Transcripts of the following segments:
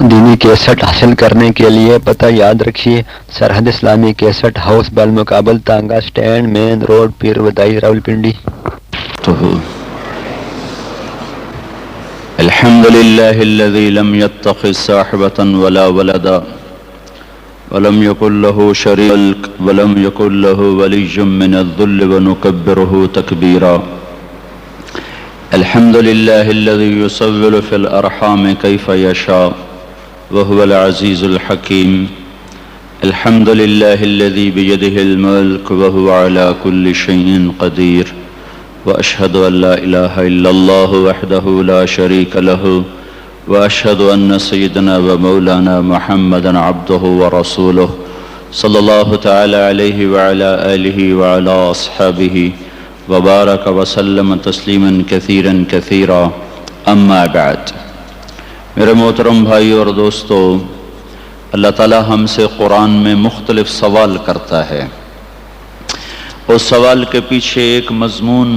دینی کیسٹ حاصل کرنے کے لیے پتہ یاد رکھیے، سرحد اسلامی کیسٹ ہاؤس بالمقابل تانگا سٹینڈ، مین روڈ، پیر ودائی، راولپنڈی۔ الحمد لله الذي لم يتخذ صاحبة ولا ولدا ولم يكن له شريك ولم يكن له ولي من الذل ونكبره تكبيرا. الحمد لله الذي يصور في الأرحام كيف يشاء وهو العزيز الحكيم. الحمد لله الذي بيده الملك وهو على كل شيء قدير. وأشهد أن لا إله إلا الله وحده لا شريك له وأشهد أن سيدنا ومولانا محمدا عبده ورسوله صلى الله تعالى عليه وعلى آله وعلى أصحابه وبارك وسلم تسليما كثيرا كثيرا. أما بعد، میرے محترم بھائی اور دوستو، اللہ تعالی ہم سے قرآن میں مختلف سوال کرتا ہے. اس سوال کے پیچھے ایک مضمون،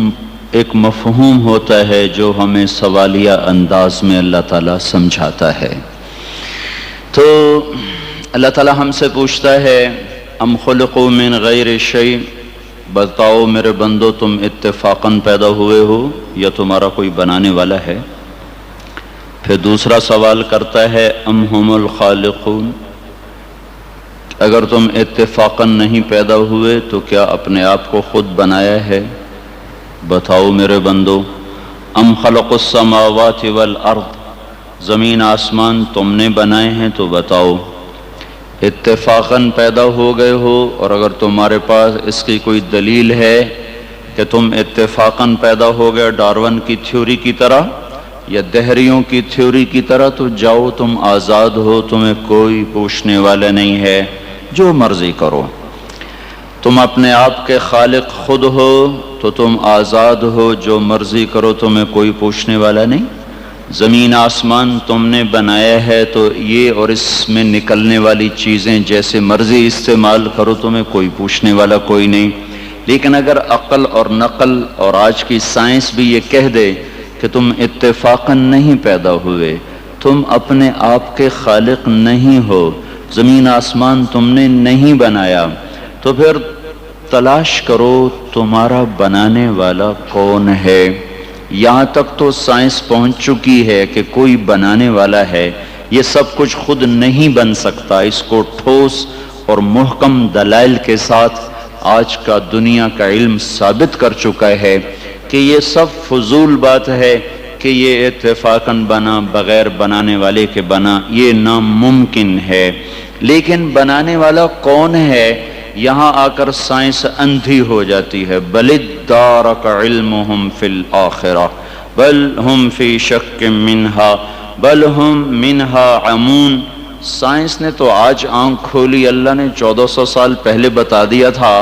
ایک مفہوم ہوتا ہے جو ہمیں سوالیہ انداز میں اللہ تعالیٰ سمجھاتا ہے. تو اللہ تعالیٰ ہم سے پوچھتا ہے، ام خلقوا من غیر شیء، بتاؤ میرے بندو تم اتفاقاً پیدا ہوئے ہو یا تمہارا کوئی بنانے والا ہے؟ پھر دوسرا سوال کرتا ہے، ام ہم الخالقون، اگر تم اتفاقاً نہیں پیدا ہوئے تو کیا اپنے آپ کو خود بنایا ہے؟ بتاؤ میرے بندو. ام خلق السماوات والارض، زمین آسمان تم نے بنائے ہیں تو بتاؤ اتفاقاً پیدا ہو گئے ہو، اور اگر تمہارے پاس اس کی کوئی دلیل ہے کہ تم اتفاقاً پیدا ہو گئے ڈارون کی تھیوری کی طرح یا دہریوں کی تھیوری کی طرح، تو جاؤ تم آزاد ہو، تمہیں کوئی پوچھنے والا نہیں ہے، جو مرضی کرو. تم اپنے آپ کے خالق خود ہو تو تم آزاد ہو، جو مرضی کرو، تمہیں کوئی پوچھنے والا نہیں. زمین آسمان تم نے بنایا ہے تو یہ اور اس میں نکلنے والی چیزیں جیسے مرضی استعمال کرو، تمہیں کوئی پوچھنے والا کوئی نہیں. لیکن اگر عقل اور نقل اور آج کی سائنس بھی یہ کہہ دے کہ تم اتفاقاً نہیں پیدا ہوئے، تم اپنے آپ کے خالق نہیں ہو، زمین آسمان تم نے نہیں بنایا، تو پھر تلاش کرو تمہارا بنانے والا کون ہے. یہاں تک تو سائنس پہنچ چکی ہے کہ کوئی بنانے والا ہے. یہ سب کچھ خود نہیں بن سکتا. اس کو ٹھوس اور محکم دلائل کے ساتھ آج کا دنیا کا علم ثابت کر چکا ہے کہ یہ سب فضول بات ہے کہ یہ اتفاقاً بنا، بغیر بنانے والے کے بنا، یہ ناممکن ہے. لیکن بنانے والا کون ہے، یہاں آ کر سائنس اندھی ہو جاتی ہے. بل ادارک علمہم فی الآخرہ بل ہم فی شک منہا بل ہم منہا عمون. سائنس نے تو آج آنکھ کھولی، اللہ نے 1400 سال پہلے بتا دیا تھا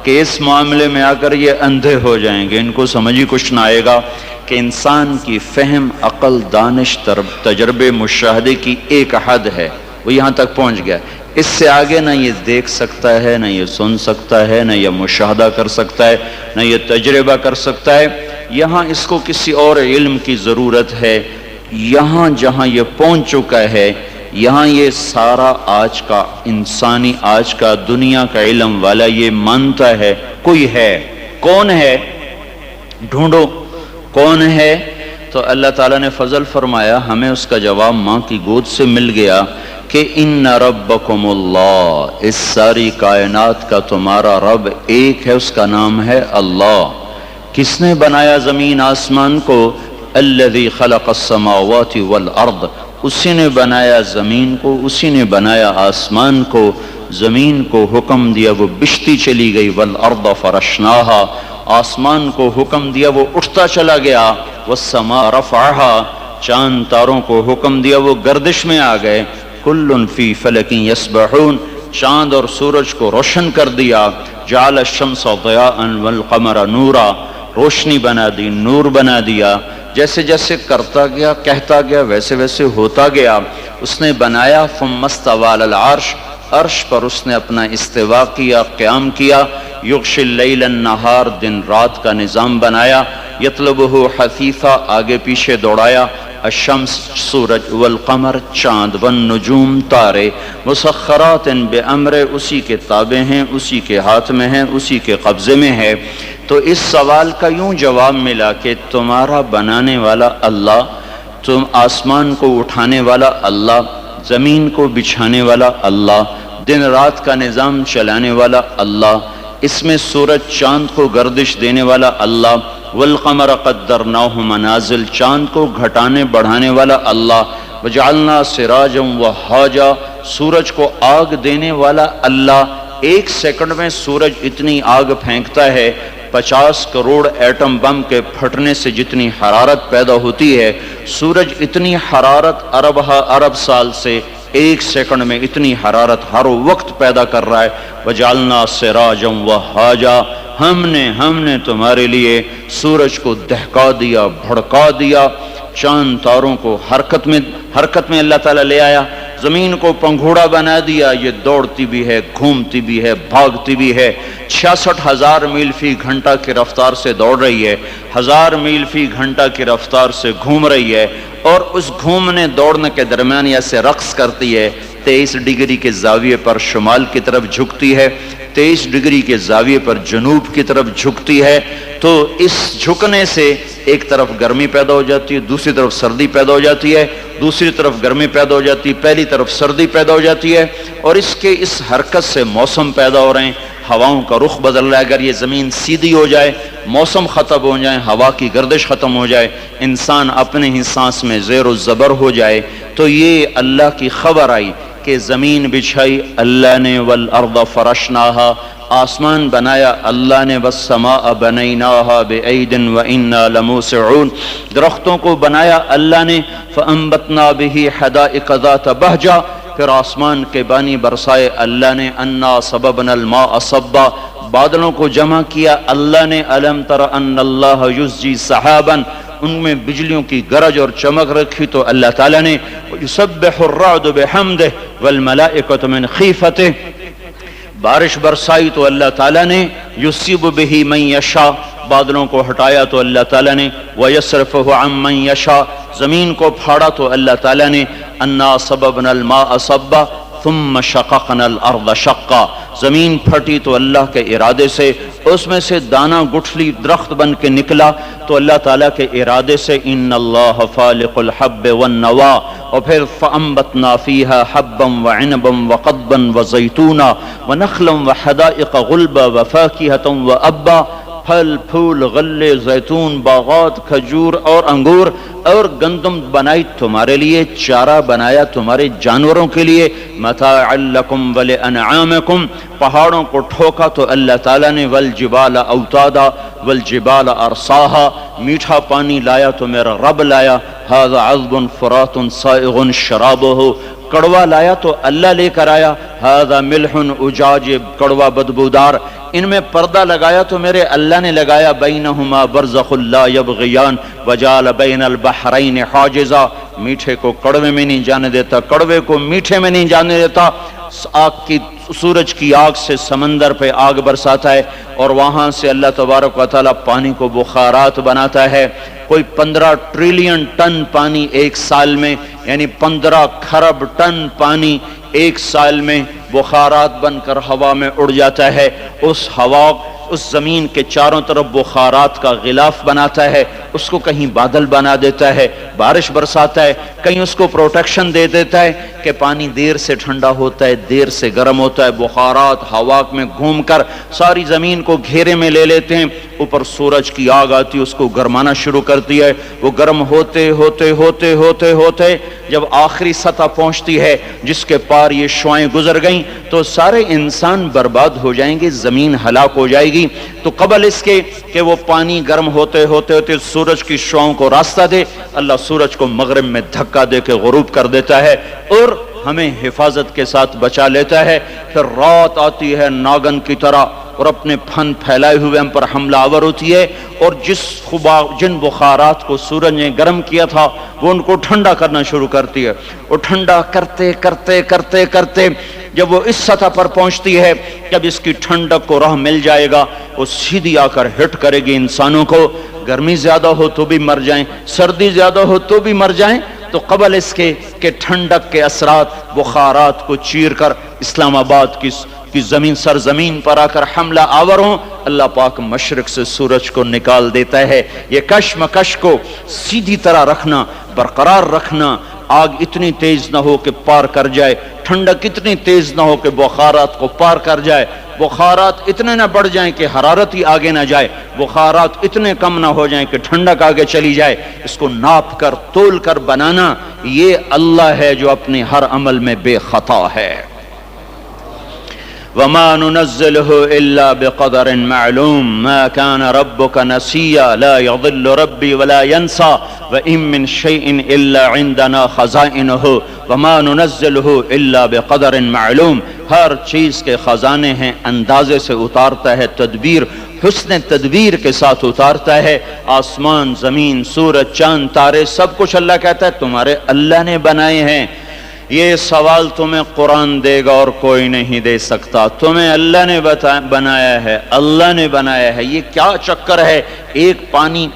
کہ اس معاملے میں آ کر یہ اندھے ہو جائیں گے، ان کو سمجھ ہی کچھ نہ آئے گا کہ انسان کی فہم، عقل، دانش، تجربے، مشاہدے کی ایک حد ہے، وہ یہاں تک پہنچ گیا. اس سے آگے نہ یہ دیکھ سکتا ہے، نہ یہ سن سکتا ہے، نہ یہ مشاہدہ کر سکتا ہے، نہ یہ تجربہ کر سکتا ہے. یہاں اس کو کسی اور علم کی ضرورت ہے. یہاں جہاں یہ پہنچ چکا ہے، یہاں یہ سارا آج کا انسانی، آج کا دنیا کا علم والا یہ مانتا ہے کوئی ہے. کون ہے؟ ڈھونڈو کون ہے. تو اللہ تعالیٰ نے فضل فرمایا، ہمیں اس کا جواب ماں کی گود سے مل گیا کہ ان ربکم اللہ، اس ساری کائنات کا تمہارا رب ایک ہے، اس کا نام ہے اللہ. کس نے بنایا زمین آسمان کو؟ الذی خلق السماوات والارض، اسی نے بنایا زمین کو، اسی نے بنایا آسمان کو. زمین کو حکم دیا وہ بشتی چلی گئی، والارض فرشناہا، آسمان کو حکم دیا وہ اٹھتا چلا گیا. والسماء رفعہا، چاند تاروں کو حکم دیا وہ گردش میں آ گئے. کل فی فلک یسبحون، چاند اور سورج کو روشن کر دیا. جعل الشمس ضیاء والقمر نورا، روشنی بنا دی، نور بنا دیا. جیسے جیسے کرتا گیا، کہتا گیا، ویسے ویسے ہوتا گیا. اس نے بنایا. ثم استوى علی العرش، عرش پر اس نے اپنا استوا کیا، قیام کیا. یغشی اللیل النہار، دن رات کا نظام بنایا. یطلبہ حثیثا، آگے پیچھے دوڑایا. الشمس سورج، والقمر چاند، والنجوم تارے، مسخرات بامر اسی کے تابع ہیں، اسی کے ہاتھ میں ہیں، اسی کے قبضے میں ہے۔ تو اس سوال کا یوں جواب ملا کہ تمہارا بنانے والا اللہ، تم آسمان کو اٹھانے والا اللہ، زمین کو بچھانے والا اللہ، دن رات کا نظام چلانے والا اللہ، اس میں سورج چاند کو گردش دینے والا اللہ، والقمر قدرناہ منازل، چاند کو گھٹانے بڑھانے والا اللہ، وجعلنا سراجا وہاجا، سورج کو آگ دینے والا اللہ۔ ایک سیکنڈ میں سورج اتنی آگ پھینکتا ہے، 50 کروڑ ایٹم بم کے پھٹنے سے جتنی حرارت پیدا ہوتی ہے، سورج اتنی حرارت ارب سال سے ایک سیکنڈ میں اتنی حرارت ہر وقت پیدا کر رہا ہے۔ وجعلنا سراجا وہاجا، ہم نے تمہارے لیے سورج کو دہکا دیا، بھڑکا دیا، چاند تاروں کو حرکت میں اللہ تعالیٰ لے آیا، زمین کو پنگھوڑا بنا دیا، یہ دوڑتی بھی ہے، گھومتی بھی ہے، بھاگتی بھی ہے، 66,000 میل فی گھنٹہ کی رفتار سے دوڑ رہی ہے، 1000 میل فی گھنٹہ کی رفتار سے گھوم رہی ہے، اور اس گھومنے دوڑنے کے درمیان ایسے رقص کرتی ہے، 23 ڈگری کے زاویے پر شمال کی طرف جھکتی ہے، 23 ڈگری کے زاویے پر جنوب کی طرف جھکتی ہے۔ تو اس جھکنے سے ایک طرف گرمی پیدا ہو جاتی ہے، دوسری طرف سردی پیدا ہو جاتی ہے، دوسری طرف گرمی پیدا ہو جاتی ہے، پہلی طرف سردی پیدا ہو جاتی ہے، اور اس حرکت سے موسم پیدا ہو رہے ہیں، ہواؤں کا رخ بدل رہا ہے۔ اگر یہ زمین سیدھی ہو جائے، موسم ختم ہو جائے، ہوا کی گردش ختم ہو جائے، انسان اپنے ہی سانس میں زیر و زبر ہو جائے، تو یہ اللہ کی خبر آئی کہ زمین بچھائی اللہ نے، والارض فرشناہا، آسمان بنایا اللہ نے، والسماء بنیناہا بعید وانا لموسعون، درختوں کو بنایا اللہ نے، فانبتنا بہ حدائق ذات بہجہ، پھر آسمان کے بانی برسائے اللہ نے، انا صببنا الماء صبا، بادلوں کو جمع کیا اللہ نے، الم تر ان اللہ یزجی سحابا، ان میں بجلیوں کی گرج اور چمک رکھی تو اللہ تعالیٰ نے، یسبح الرعد بحمدہ والملائکۃ من خیفتہ، بارش برسائی تو اللہ تعالیٰ نے، یصیب بہ من یشاء، بادلوں کو ہٹایا تو اللہ تعالیٰ نے، ویصرفہ عن من یشاء، زمین کو پھاڑا تو اللہ تعالیٰ نے، انا صببنا الماء صبا ثم شققنا الارض شقا، زمین پھٹی تو اللہ کے ارادے سے، اس میں سے دانہ گٹھلی درخت بن کے نکلا تو اللہ تعالیٰ کے ارادے سے، ان اللہ فالق الحب والنوا، اور پھر فانبتنا فیہا حبا وعنبا وقضبا وزیتونا ونخلا وحدائق غلبا وفاکہۃ وابا، پھل پھول غلے زیتون باغات کھجور اور انگور اور گندم بنائی تمہارے لیے، چارہ بنایا تمہارے جانوروں کے لیے، متاعا لکم ولانعامکم، پہاڑوں کو ٹھوکا تو اللہ تعالیٰ نے، والجبال اوتادا والجبال ارساہا، میٹھا پانی لایا تو میرا رب لایا، ھذا عذب فرات سائغ شرابہ، کڑوا لایا تو اللہ لے کر آیا، ھذا ملح اجاج، کڑوا بدبودار، ان میں پردہ لگایا تو میرے اللہ نے لگایا، بینہما برزخ لا یبغیان وجعل بین البحرین حاجزا، میٹھے کو کڑوے میں نہیں جانے دیتا، کڑوے کو میٹھے میں نہیں جانے دیتا، سورج کی آگ سے سمندر پہ آگ برساتا ہے، اور وہاں سے اللہ تبارک و تعالیٰ پانی کو بخارات بناتا ہے، کوئی 15 ٹریلین ٹن پانی ایک سال میں، یعنی 15 کھرب ٹن پانی ایک سال میں بخارات بن کر ہوا میں اڑ جاتا ہے، اس ہوا اس زمین کے چاروں طرف بخارات کا غلاف بناتا ہے، اس کو کہیں بادل بنا دیتا ہے، بارش برساتا ہے، کہیں اس کو پروٹیکشن دے دیتا ہے کہ پانی دیر سے ٹھنڈا ہوتا ہے، دیر سے گرم ہوتا ہے، بخارات ہوا میں گھوم کر ساری زمین کو گھیرے میں لے لیتے ہیں، اوپر سورج کی آگ آتی ہے، اس کو گرمانا شروع کرتی ہے، وہ گرم ہوتے ہوتے ہوتے ہوتے ہوتے جب آخری سطح پہنچتی ہے جس کے پار یہ شعائیں گزر گئیں تو سارے انسان برباد ہو جائیں گے، زمین ہلاک ہو جائے گی۔ تو قبل اس کے کہ وہ پانی گرم ہوتے ہوتے ہوتے سورج کی شعاؤں کو راستہ دے، اللہ سورج کو مغرب میں دھکا دے کے غروب کر دیتا ہے اور ہمیں حفاظت کے ساتھ بچا لیتا ہے۔ پھر رات آتی ہے ناگن کی طرح اور اپنے پھن پھیلائے ہوئے ہم پر حملہ آور ہوتی ہے، اور جن بخارات کو سورج نے گرم کیا تھا وہ ان کو ٹھنڈا کرنا شروع کرتی ہے، اور ٹھنڈا کرتے کرتے کرتے کرتے جب وہ اس سطح پر پہنچتی ہے، جب اس کی ٹھنڈک کو راہ مل جائے گا وہ سیدھی آ کر ہٹ کرے گی انسانوں کو، گرمی زیادہ ہو تو بھی مر جائیں، سردی زیادہ ہو تو بھی مر جائیں، تو قبل اس کے کہ ٹھنڈک کے اثرات بخارات کو چیر کر اسلام آباد کی زمین سرزمین پر آ کر حملہ آور ہوں، اللہ پاک مشرق سے سورج کو نکال دیتا ہے۔ یہ کشمکش کو سیدھی طرح رکھنا، برقرار رکھنا، آگ اتنی تیز نہ ہو کہ پار کر جائے، ٹھنڈک اتنی تیز نہ ہو کہ بخارات کو پار کر جائے، بخارات اتنے نہ بڑھ جائیں کہ حرارت ہی آگے نہ جائے، بخارات اتنے کم نہ ہو جائیں کہ ٹھنڈک آگے چلی جائے، اس کو ناپ کر تول کر بنانا، یہ اللہ ہے جو اپنے ہر عمل میں بے خطا ہے۔ وَمَا نُنَزِّلُهُ إِلَّا بِقَدَرٍ مَعْلُومٍ مَا كَانَ رَبُّكَ نَسِيًّا لَا يَضِلُّ رَبِّي وَلَا يَنْسَى وَإِن مِّن شَيْءٍ إِلَّا عِندَنَا خَزَائِنُهُ وَمَا نُنَزِّلُهُ إِلَّا بِقَدَرٍ مَعْلُومٍ، ہر چیز کے خزانے ہیں، اندازے سے اتارتا ہے، تدبیر حسن تدبیر کے ساتھ اتارتا ہے۔ آسمان، زمین، سورج، چاند، تارے، سب کچھ اللہ کہتا ہے تمہارے اللہ نے بنائے ہیں۔ یہ سوال تمہیں قرآن دے گا اور کوئی نہیں دے سکتا، تمہیں اللہ نے بنایا ہے، اللہ نے بنایا ہے۔ یہ کیا چکر ہے؟ ایک پانی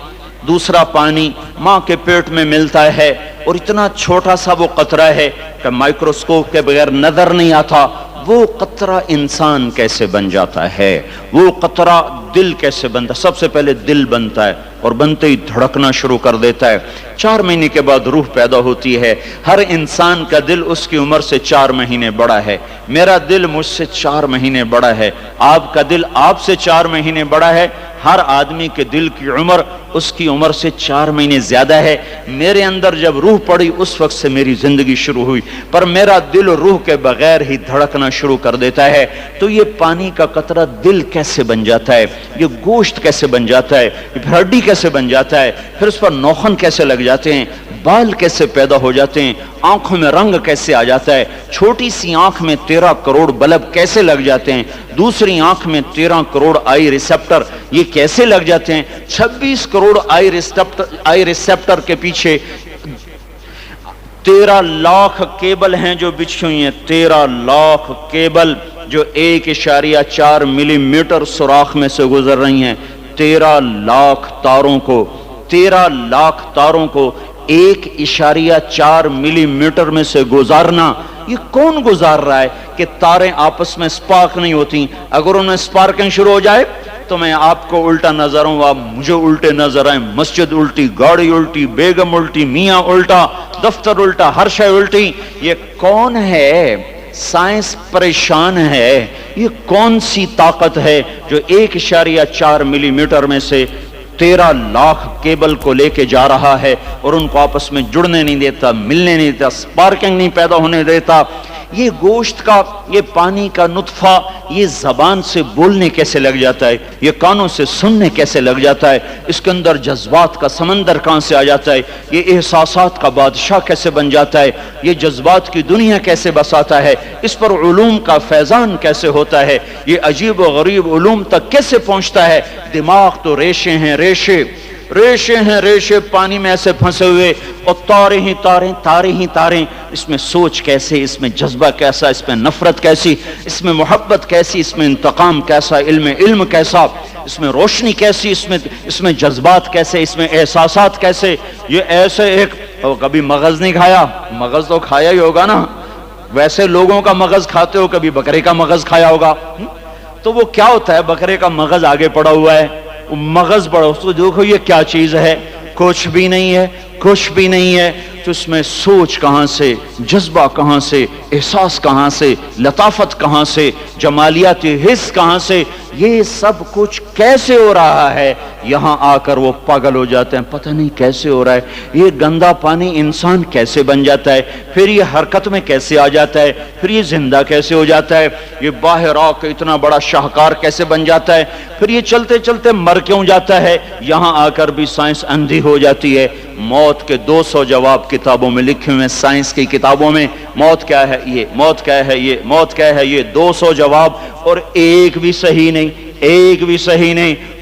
دوسرا پانی ماں کے پیٹ میں ملتا ہے اور اتنا چھوٹا سا وہ قطرہ ہے کہ مائکروسکوپ کے بغیر نظر نہیں آتا، وہ قطرہ انسان کیسے بن جاتا ہے، وہ قطرہ دل کیسے بنتا ہے؟ سب سے پہلے دل بنتا ہے اور بنتے ہی دھڑکنا شروع کر دیتا ہے، 4 مہینے کے بعد روح پیدا ہوتی ہے۔ ہر انسان کا دل اس کی عمر سے 4 مہینے بڑا ہے، میرا دل مجھ سے 4 مہینے بڑا ہے، آپ کا دل آپ سے 4 مہینے بڑا ہے۔ ہر آدمی کے دل کی عمر اس کی عمر سے 4 مہینے زیادہ ہے۔ میرے اندر جب روح پڑی اس وقت سے میری زندگی شروع ہوئی، پر میرا دل روح کے بغیر ہی دھڑکنا شروع کر دیتا ہے۔ تو یہ پانی کا قطرہ دل کیسے بن جاتا ہے، یہ گوشت کیسے بن جاتا ہے، یہ ہڈی کیسے بن جاتا ہے، پھر اس پر نوخن کیسے لگ جاتے ہیں، بال کیسے پیدا ہو جاتے ہیں، آنکھوں میں رنگ کیسے آ جاتا ہے، چھوٹی سی آنکھ میں 13 کروڑ بلب کیسے لگ جاتے ہیں، دوسری آنکھ میں 13 کروڑ آئی ریسپٹر یہ کیسے لگ جاتے ہیں، 26 کروڑ آئی ریسپٹر کے پیچھے 13 لاکھ کیبل ہیں جو بچھی ہوئی ہیں، 13 لاکھ کیبل جو 1.4 ملی میٹر سوراخ میں سے گزر رہی ہیں۔ 13 لاکھ تاروں کو 1.4 ملی میٹر میں سے گزارنا، یہ کون گزار رہا ہے کہ تاریں آپس میں سپارک نہیں ہوتی؟ اگر ان میں سپارکنگ شروع ہو جائے تو میں آپ کو الٹا نظر ہوں، آپ مجھے الٹے نظر آئیں، مسجد الٹی، گاڑی الٹی، بیگم الٹی، میاں الٹا، دفتر الٹا، ہر شے الٹی۔ یہ کون ہے؟ سائنس پریشان ہے، یہ کون سی طاقت ہے جو 1.4 ملی میٹر میں سے 13 لاکھ کیبل کو لے کے جا رہا ہے اور ان کو آپس میں جڑنے نہیں دیتا، ملنے نہیں دیتا، سپارکنگ نہیں پیدا ہونے دیتا۔ یہ گوشت کا، یہ پانی کا نطفہ، یہ زبان سے بولنے کیسے لگ جاتا ہے، یہ کانوں سے سننے کیسے لگ جاتا ہے، اس کے اندر جذبات کا سمندر کہاں سے آ جاتا ہے، یہ احساسات کا بادشاہ کیسے بن جاتا ہے، یہ جذبات کی دنیا کیسے بساتا ہے، اس پر علوم کا فیضان کیسے ہوتا ہے، یہ عجیب و غریب علوم تک کیسے پہنچتا ہے۔ دماغ تو ریشے ہیں، ریشے پانی میں ایسے پھنسے ہوئے، اور تارے ہی تاریں، اس میں سوچ کیسے، اس میں جذبہ کیسا، اس میں نفرت کیسی، اس میں محبت کیسی، اس میں انتقام کیسا، علم کیسا، اس میں روشنی کیسی، اس میں جذبات کیسے، اس میں احساسات کیسے۔ یہ ایسے ایک کبھی مغز نہیں کھایا، مغز تو کھایا ہی ہوگا نا، ویسے لوگوں کا مغز کھاتے ہو، کبھی بکرے کا مغز کھایا ہوگا، تو وہ کیا ہوتا ہے؟ بکرے کا مغز آگے پڑا ہوا ہے، مغز پڑا، اس کو دیکھو یہ کیا چیز ہے، کچھ بھی نہیں ہے، تو اس میں سوچ کہاں سے، جذبہ کہاں سے، احساس کہاں سے، لطافت کہاں سے، جمالیاتی حس کہاں سے، یہ سب کچھ کیسے ہو رہا ہے؟ یہاں آ کر وہ پاگل ہو جاتے ہیں، پتہ نہیں کیسے ہو رہا ہے، یہ گندا پانی انسان کیسے بن جاتا ہے، پھر یہ حرکت میں کیسے آ جاتا ہے، پھر یہ زندہ کیسے ہو جاتا ہے، یہ باہر آ کے اتنا بڑا شاہکار کیسے بن جاتا ہے، پھر یہ چلتے چلتے مر کیوں جاتا ہے؟ یہاں آ کر بھی سائنس اندھی ہو جاتی ہے۔ موت کے 200 جواب کتابوں میں لکھے ہوئے ہیں، سائنس کی کتابوں میں، موت کیا ہے یہ، موت کیا ہے یہ، موت کیا ہے یہ، 200 جواب، اور ایک بھی صحیح نہیں۔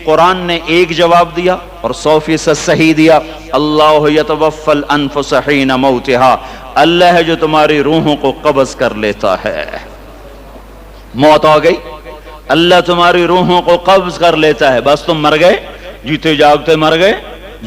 قرآن نے ایک جواب دیا اور 100% صحیح دیا۔ اللہ یتوفی الانفس حین موتہا، اللہ ہے جو تمہاری روحوں کو قبض کر لیتا ہے۔ موت آ گئی، اللہ تمہاری روحوں کو قبض کر لیتا ہے، بس تم مر گئے، جیتے جاگتے مر گئے،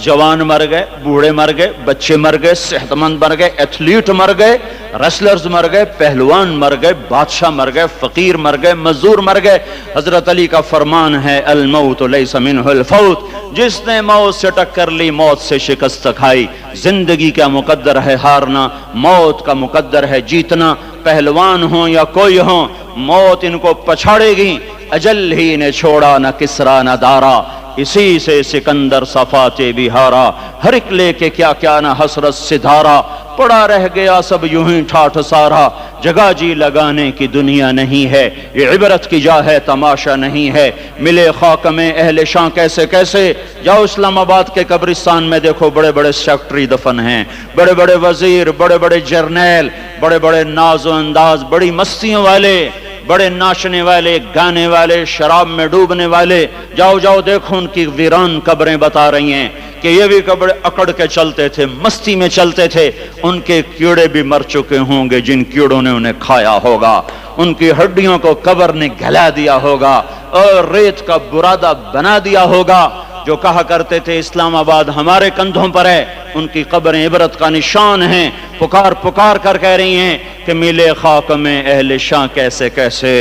جوان مر گئے، بوڑھے مر گئے، بچے مر گئے، صحت مند مر گئے، ایتھلیٹ مر گئے، ریسلرز مر گئے، پہلوان مر گئے، بادشاہ مر گئے، فقیر مر گئے، مزدور مر گئے۔ حضرت علی کا فرمان ہے الموت لیس منہ الفوت، جس نے موت سے ٹکر لی موت سے شکست کھائی۔ زندگی کا مقدر ہے ہارنا، موت کا مقدر ہے جیتنا۔ پہلوان ہوں یا کوئی ہوں، موت ان کو پچھاڑے گی۔ اجل ہی نے چھوڑا نہ کسرا نہ دارا، اسی سے سکندر صفات بہارا۔ ہر ایک لے کے کیا کیا نہ حسرت سدھارا، پڑا رہ گیا سب یوں ہی ٹھاٹھ سارا۔ جگہ جی لگانے کی دنیا نہیں ہے، یہ عبرت کی جا ہے تماشا نہیں ہے۔ ملے خاک میں اہل شاں کیسے کیسے، جاؤ اسلام آباد کے قبرستان میں دیکھو، بڑے بڑے سیکٹری دفن ہیں، بڑے بڑے وزیر، بڑے بڑے جرنیل، بڑے بڑے ناز و انداز، بڑی مستیوں والے، بڑے ناچنے والے، گانے والے، شراب میں ڈوبنے والے۔ جاؤ جاؤ دیکھو ان کی ویران قبریں بتا رہی ہیں کہ یہ بھی قبر اکڑ کے چلتے تھے، مستی میں چلتے تھے۔ ان کے کیڑے بھی مر چکے ہوں گے جن کیڑوں نے انہیں کھایا ہوگا، ان کی ہڈیوں کو قبر نے گلا دیا ہوگا اور ریت کا برادہ بنا دیا ہوگا۔ جو کہا کرتے تھے اسلام آباد ہمارے کندھوں پر ہے، ان کی قبریں عبرت کا نشان ہیں۔ پکار پکار کر کہہ رہی ہیں کہ ملے خاک میں اہل شاں کیسے کیسے،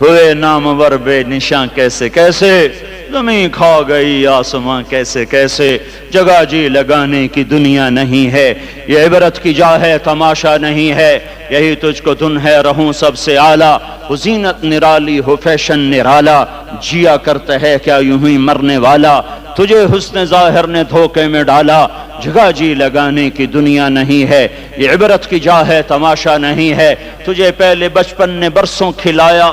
ہوئے نامور بے نشاں کیسے کیسے، زمین کھا گئی آسماں کیسے کیسے۔ جگہ جی لگانے کی دنیا نہیں ہے، یہ عبرت کی جا ہے تماشا نہیں ہے۔ یہی تجھ کو دن ہے رہوں سب سے اعلیٰ، ہو زینت نرالی ہو فیشن نرالا، جیا کرتا ہے کیا یوں ہی مرنے والا، تجھے حسن ظاہر نے دھوکے میں ڈالا۔ جگہ جی لگانے کی دنیا نہیں ہے، یہ عبرت کی جا ہے تماشا نہیں ہے۔ تجھے پہلے بچپن نے برسوں کھلایا،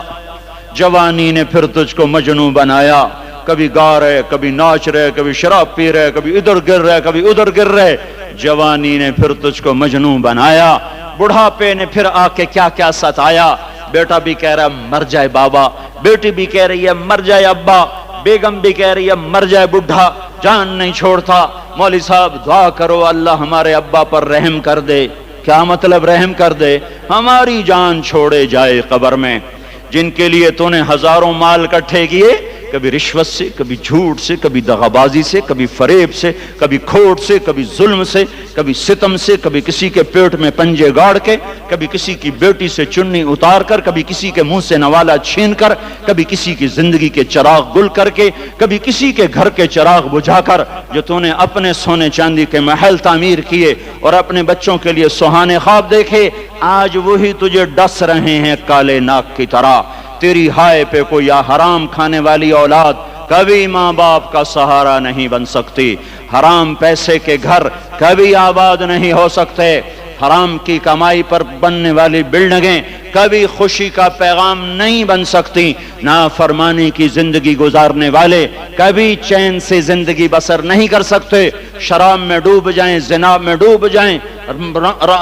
جوانی نے پھر تجھ کو مجنوں بنایا۔ کبھی گا رہے، کبھی ناچ رہے، کبھی شراب پی رہے، کبھی ادھر گر رہے، کبھی ادھر گر رہے۔ جوانی نے پھر تجھ کو مجنوں بنایا، بڑھاپے نے پھر آ کے کیا کیا ستایا۔ بیٹا بھی کہہ رہا ہے مر جائے بابا، بیٹی بھی کہہ رہی ہے مر جائے ابا، بیگم بھی کہہ رہی ہے مر جائے بڈھا، جان نہیں چھوڑتا۔ مولوی صاحب دعا کرو اللہ ہمارے ابا پر رحم کر دے۔ کیا مطلب رحم کر دے؟ ہماری جان چھوڑے جائے قبر میں۔ جن کے لیے تو نے ہزاروں مال اکٹھے کیے، کبھی رشوت سے، کبھی جھوٹ سے، کبھی دغابازی سے، کبھی فریب سے، کبھی کھوٹ سے، کبھی ظلم سے، کبھی ستم سے، کبھی کسی کے پیٹ میں پنجے گاڑ کے، کبھی کسی کی بیٹی سے چنی اتار کر، کبھی کسی کے منہ سے نوالا چھین کر، کبھی کسی کی زندگی کے چراغ گل کر کے، کبھی کسی کے گھر کے چراغ بجھا کر، جو تو نے اپنے سونے چاندی کے محل تعمیر کیے اور اپنے بچوں کے لیے سہانے خواب دیکھے، آج وہی تجھے ڈس رہے ہیں کالے ناک کی طرح۔ تیری ہائے پہ کوئی یا حرام کھانے والی اولاد کبھی ماں باپ کا سہارا نہیں بن سکتی۔ حرام پیسے کے گھر کبھی آباد نہیں ہو سکتے۔ حرام کی کمائی پر بننے والی بلڈنگیں کبھی خوشی کا پیغام نہیں بن سکتی۔ نافرمانی کی زندگی گزارنے والے کبھی چین سے زندگی بسر نہیں کر سکتے۔ شراب میں ڈوب جائیں، زنا میں ڈوب جائیں،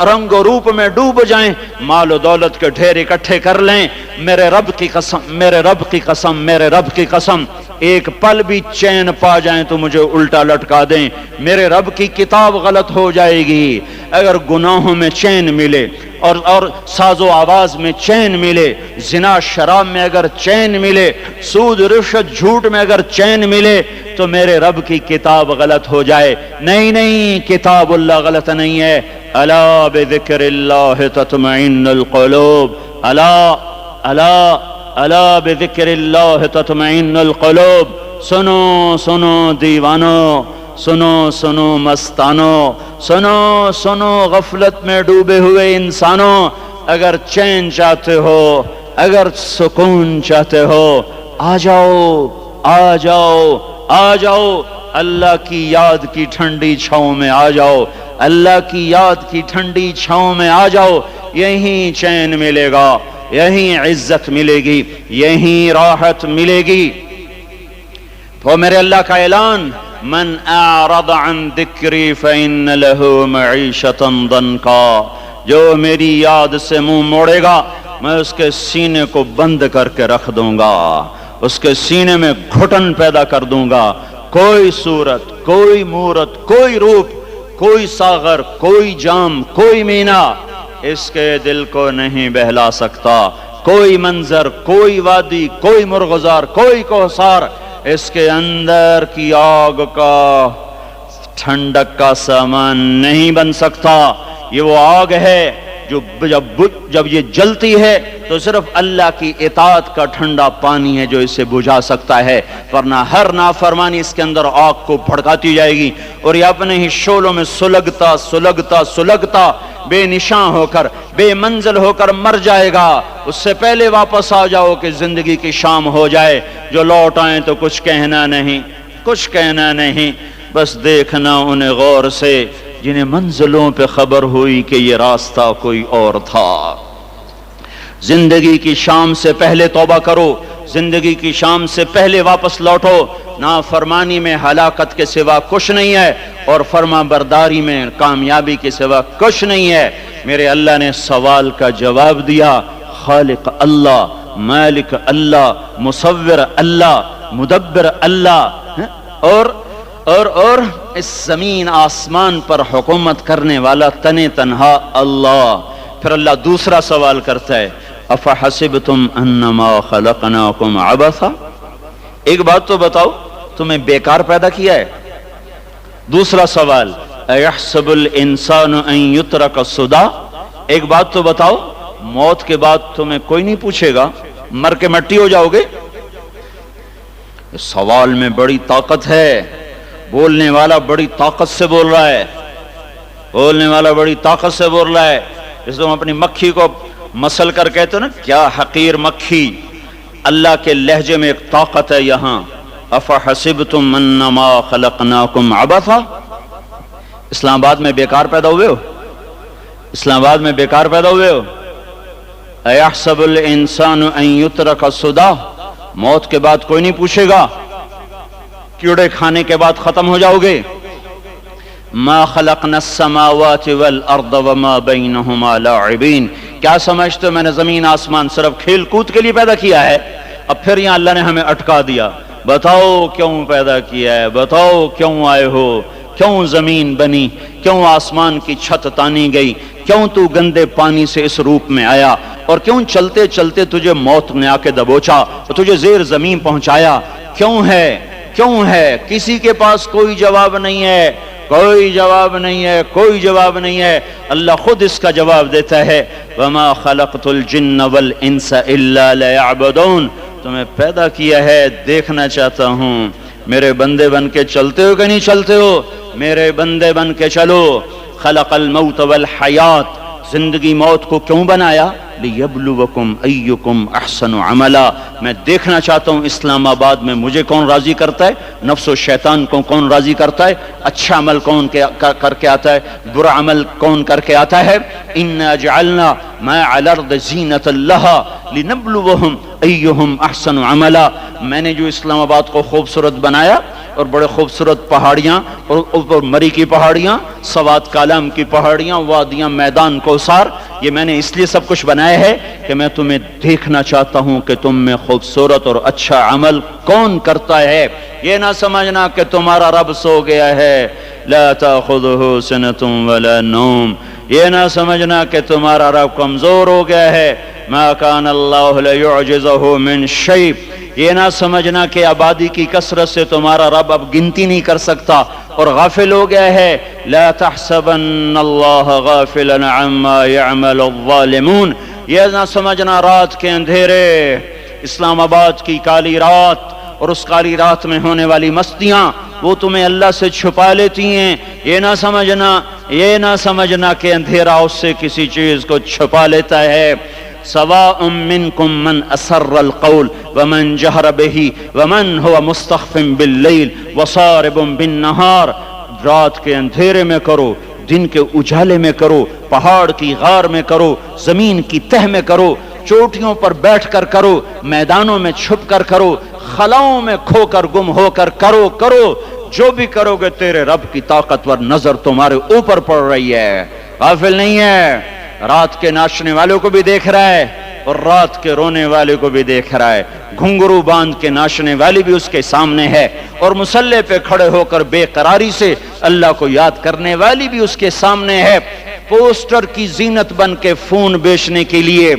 رنگ و روپ میں ڈوب جائیں، مال و دولت کے ڈھیر اکٹھے کر لیں، میرے رب کی قسم، میرے رب کی قسم، میرے رب کی قسم، ایک پل بھی چین پا جائیں تو مجھے الٹا لٹکا دیں، میرے رب کی کتاب غلط ہو جائے گی۔ اگر گناہوں میں چین ملے اور ساز و آواز میں چین ملے، زنا شراب میں اگر چین ملے، سود رشوت جھوٹ میں اگر چین ملے، تو میرے رب کی کتاب غلط ہو جائے۔ نہیں نہیں، کتاب اللہ غلط نہیں ہے۔ الا بذکر اللہ تطمئن القلوب، الا الا الا بذکر اللہ تطمئن القلوب۔ سنو سنو دیوانو، سنو سنو مستانو، سنو سنو غفلت میں ڈوبے ہوئے انسانوں، اگر چین چاہتے ہو، اگر سکون چاہتے ہو، آ جاؤ آ جاؤ آ جاؤ، اللہ کی یاد کی ٹھنڈی چھاؤں میں آ جاؤ، اللہ کی یاد کی ٹھنڈی چھاؤں میں آ جاؤ۔ یہیں چین ملے گا، یہیں عزت ملے گی، یہیں راحت ملے گی۔ تو میرے اللہ کا اعلان، من اعرض عن ذکری فإن له معیشۃ ضنکا، جو میری یاد سے منہ موڑے گا میں اس کے سینے کو بند کر کے رکھ دوں گا، اس کے سینے میں گھٹن پیدا کر دوں گا۔ کوئی صورت، کوئی مورت، کوئی روپ، کوئی ساغر، کوئی جام، کوئی مینا اس کے دل کو نہیں بہلا سکتا۔ کوئی منظر، کوئی وادی، کوئی مرغزار، کوئی کوثار اس کے اندر کی آگ کا ٹھنڈک کا سامان نہیں بن سکتا. یہ وہ آگ ہے جو جب یہ جلتی ہے تو صرف اللہ کی اطاعت کا ٹھنڈا پانی ہے جو اسے بجھا سکتا ہے، ورنہ ہر نافرمانی اس کے اندر آگ کو بھڑکاتی جائے گی اور یہ اپنے ہی شعلوں میں سلگتا بے نشاں ہو کر، بے منزل ہو کر مر جائے گا. اس سے پہلے واپس آ جاؤ کہ زندگی کی شام ہو جائے. جو لوٹ آئیں تو کچھ کہنا نہیں، بس دیکھنا انہیں غور سے جنہیں منزلوں پہ خبر ہوئی کہ یہ راستہ کوئی اور تھا. زندگی کی شام سے پہلے توبہ کرو، زندگی کی شام سے پہلے واپس لوٹو. نافرمانی میں ہلاکت کے سوا کچھ نہیں ہے اور فرما برداری میں کامیابی کے سوا کچھ نہیں ہے. میرے اللہ نے سوال کا جواب دیا. خالق اللہ، مالک اللہ، مصور اللہ، مدبر اللہ، اور اس زمین آسمان پر حکومت کرنے والا تنے تنہا اللہ. پھر اللہ دوسرا سوال کرتا ہے، افحسبتم انما خلقناکم عبثا، ایک بات تو بتاؤ تمہیں بیکار پیدا کیا ہے؟ دوسرا سوال، ایحسب الانسان ان یترک سدی، ایک بات تو بتاؤ موت کے بعد تمہیں کوئی نہیں پوچھے گا، مر کے مٹی ہو جاؤ گے؟ اس سوال میں بڑی طاقت ہے. بولنے والا بڑی طاقت سے بول رہا ہے، جس کو ہم اپنی مکھی کو مسل کر کہتے ہیں نا، کیا حقیر مکھی. اللہ کے لہجے میں ایک طاقت ہے یہاں. افحسبتم انما خلقناکم عبثا، اسلام آباد میں بیکار پیدا ہوئے ہو؟ ایحسب الانسان ان یترک سدی، موت کے بعد کوئی نہیں پوچھے گا، کیڑے کھانے کے بعد ختم ہو جاؤ گے. ما خلقنا السماوات والارض وما بینہما لاعبین، کیا سمجھتے ہو میں نے زمین آسمان صرف کھیل کود کے لیے پیدا کیا ہے؟ اب پھر یہاں اللہ نے ہمیں اٹکا دیا. بتاؤ کیوں پیدا کیا ہے، بتاؤ کیوں آئے ہو، کیوں زمین بنی، کیوں آسمان کی چھت تانی گئی، کیوں تو گندے پانی سے اس روپ میں آیا، اور کیوں چلتے چلتے تجھے موت نے آ کے دبوچا اور تجھے زیر زمین پہنچایا؟ کیوں ہے؟ کسی کے پاس کوئی جواب نہیں ہے. اللہ خود اس کا جواب دیتا ہے، وما خلقت الجن والانس الا ليعبدون، تمہیں پیدا کیا ہے دیکھنا چاہتا ہوں میرے بندے بن کے چلتے ہو کہ نہیں چلتے ہو. میرے بندے بن کے چلو. خلق الموت والحیات، زندگی موت کو کیوں بنایا؟ لیبلوکم ایکم احسن عملا، میں دیکھنا چاہتا ہوں اسلام آباد میں مجھے کون راضی کرتا ہے، نفس و شیطان کو کون راضی کرتا ہے، اچھا عمل کون کر کے آتا ہے، برا عمل کون کر کے آتا ہے. انا جعلنا ما علی الارض زینۃ لہا لنبلوہم ایہم احسن عملا، میں نے جو اسلام آباد کو خوبصورت بنایا اور بڑے خوبصورت پہاڑیاں اور اوپر مری کی پہاڑیاں، سوات کالام کی پہاڑیاں، وادیاں، میدان کوثر، یہ میں نے اس لیے سب کچھ بنایا ہے کہ میں تمہیں دیکھنا چاہتا ہوں کہ تم میں خوبصورت اور اچھا عمل کون کرتا ہے. یہ نہ سمجھنا کہ تمہارا رب سو گیا ہے، لا تأخذہ سنۃ ولا نوم، یہ نہ سمجھنا کہ تمہارا رب کمزور ہو گیا ہے، ما کان اللہ لیعجزہ من شیء، یہ نہ سمجھنا کہ آبادی کی کثرت سے تمہارا رب اب گنتی نہیں کر سکتا اور غافل ہو گیا ہے. لا تحسبن اللہ غافلا عما يعمل الظالمون، یہ نہ سمجھنا رات کے اندھیرے، اسلام آباد کی کالی رات اور اس کالی رات میں ہونے والی مستیاں وہ تمہیں اللہ سے چھپا لیتی ہیں. یہ نہ سمجھنا کہ اندھیرا اس سے کسی چیز کو چھپا لیتا ہے. سواء منکم من اسر القول ومن جہر بہ ومن هو مستخف باللیل وصارب بالنہار، رات کے اندھیرے میں کرو، دن کے اجالے میں کرو، پہاڑ کی غار میں کرو، زمین کی تہ میں کرو، چوٹیوں پر بیٹھ کر کرو، میدانوں میں چھپ کر کرو، خلاؤں میں کھو کر گم ہو کر کرو، جو بھی کرو گے تیرے رب کی طاقتور نظر تمہارے اوپر پڑ رہی ہے، غافل نہیں ہے. رات کے ناچنے والوں کو بھی دیکھ رہا ہے اور رات کے رونے والے کو بھی دیکھ رہا ہے، گھنگرو باندھ کے ناچنے والی بھی اس کے سامنے ہے اور مسلح پہ کھڑے ہو کر بے قراری سے اللہ کو یاد کرنے والی بھی اس کے سامنے ہے. پوسٹر کی زینت بن کے فون بیچنے کے لیے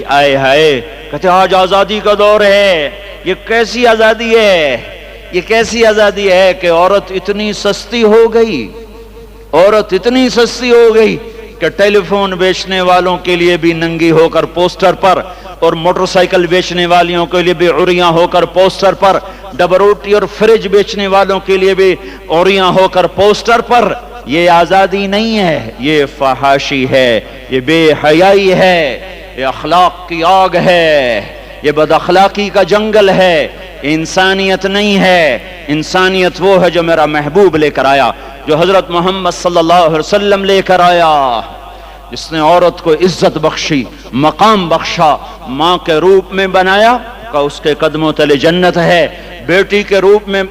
آئے ہائے کہتے آج آزادی کا دور ہے، یہ کیسی آزادی ہے؟ یہ کیسی آزادی ہے کہ عورت اتنی سستی ہو گئی، عورت اتنی سستی ہو گئی کہ ٹیلی فون بیچنے والوں کے لیے بھی ننگی ہو کر پوسٹر پر، اور موٹر سائیکل بیچنے والیوں کے لیے بھی عریاں ہو کر پوسٹر پر، ڈبل روٹی اور فریج بیچنے والوں کے لیے بھی عریاں ہو کر پوسٹر پر۔ یہ آزادی نہیں ہے، یہ فحاشی ہے، یہ بے حیائی ہے، یہ اخلاق کی آگ ہے، یہ بد اخلاقی کا جنگل ہے، انسانیت نہیں ہے۔ انسانیت وہ ہے جو میرا محبوب لے کر آیا، جو حضرت محمد صلی اللہ علیہ وسلم لے کر آیا، جس نے عورت کو عزت بخشی، مقام بخشا، ماں کے روپ میں بنایا کہ اس کے قدموں تلے جنت ہے، بیٹی کے روپ میں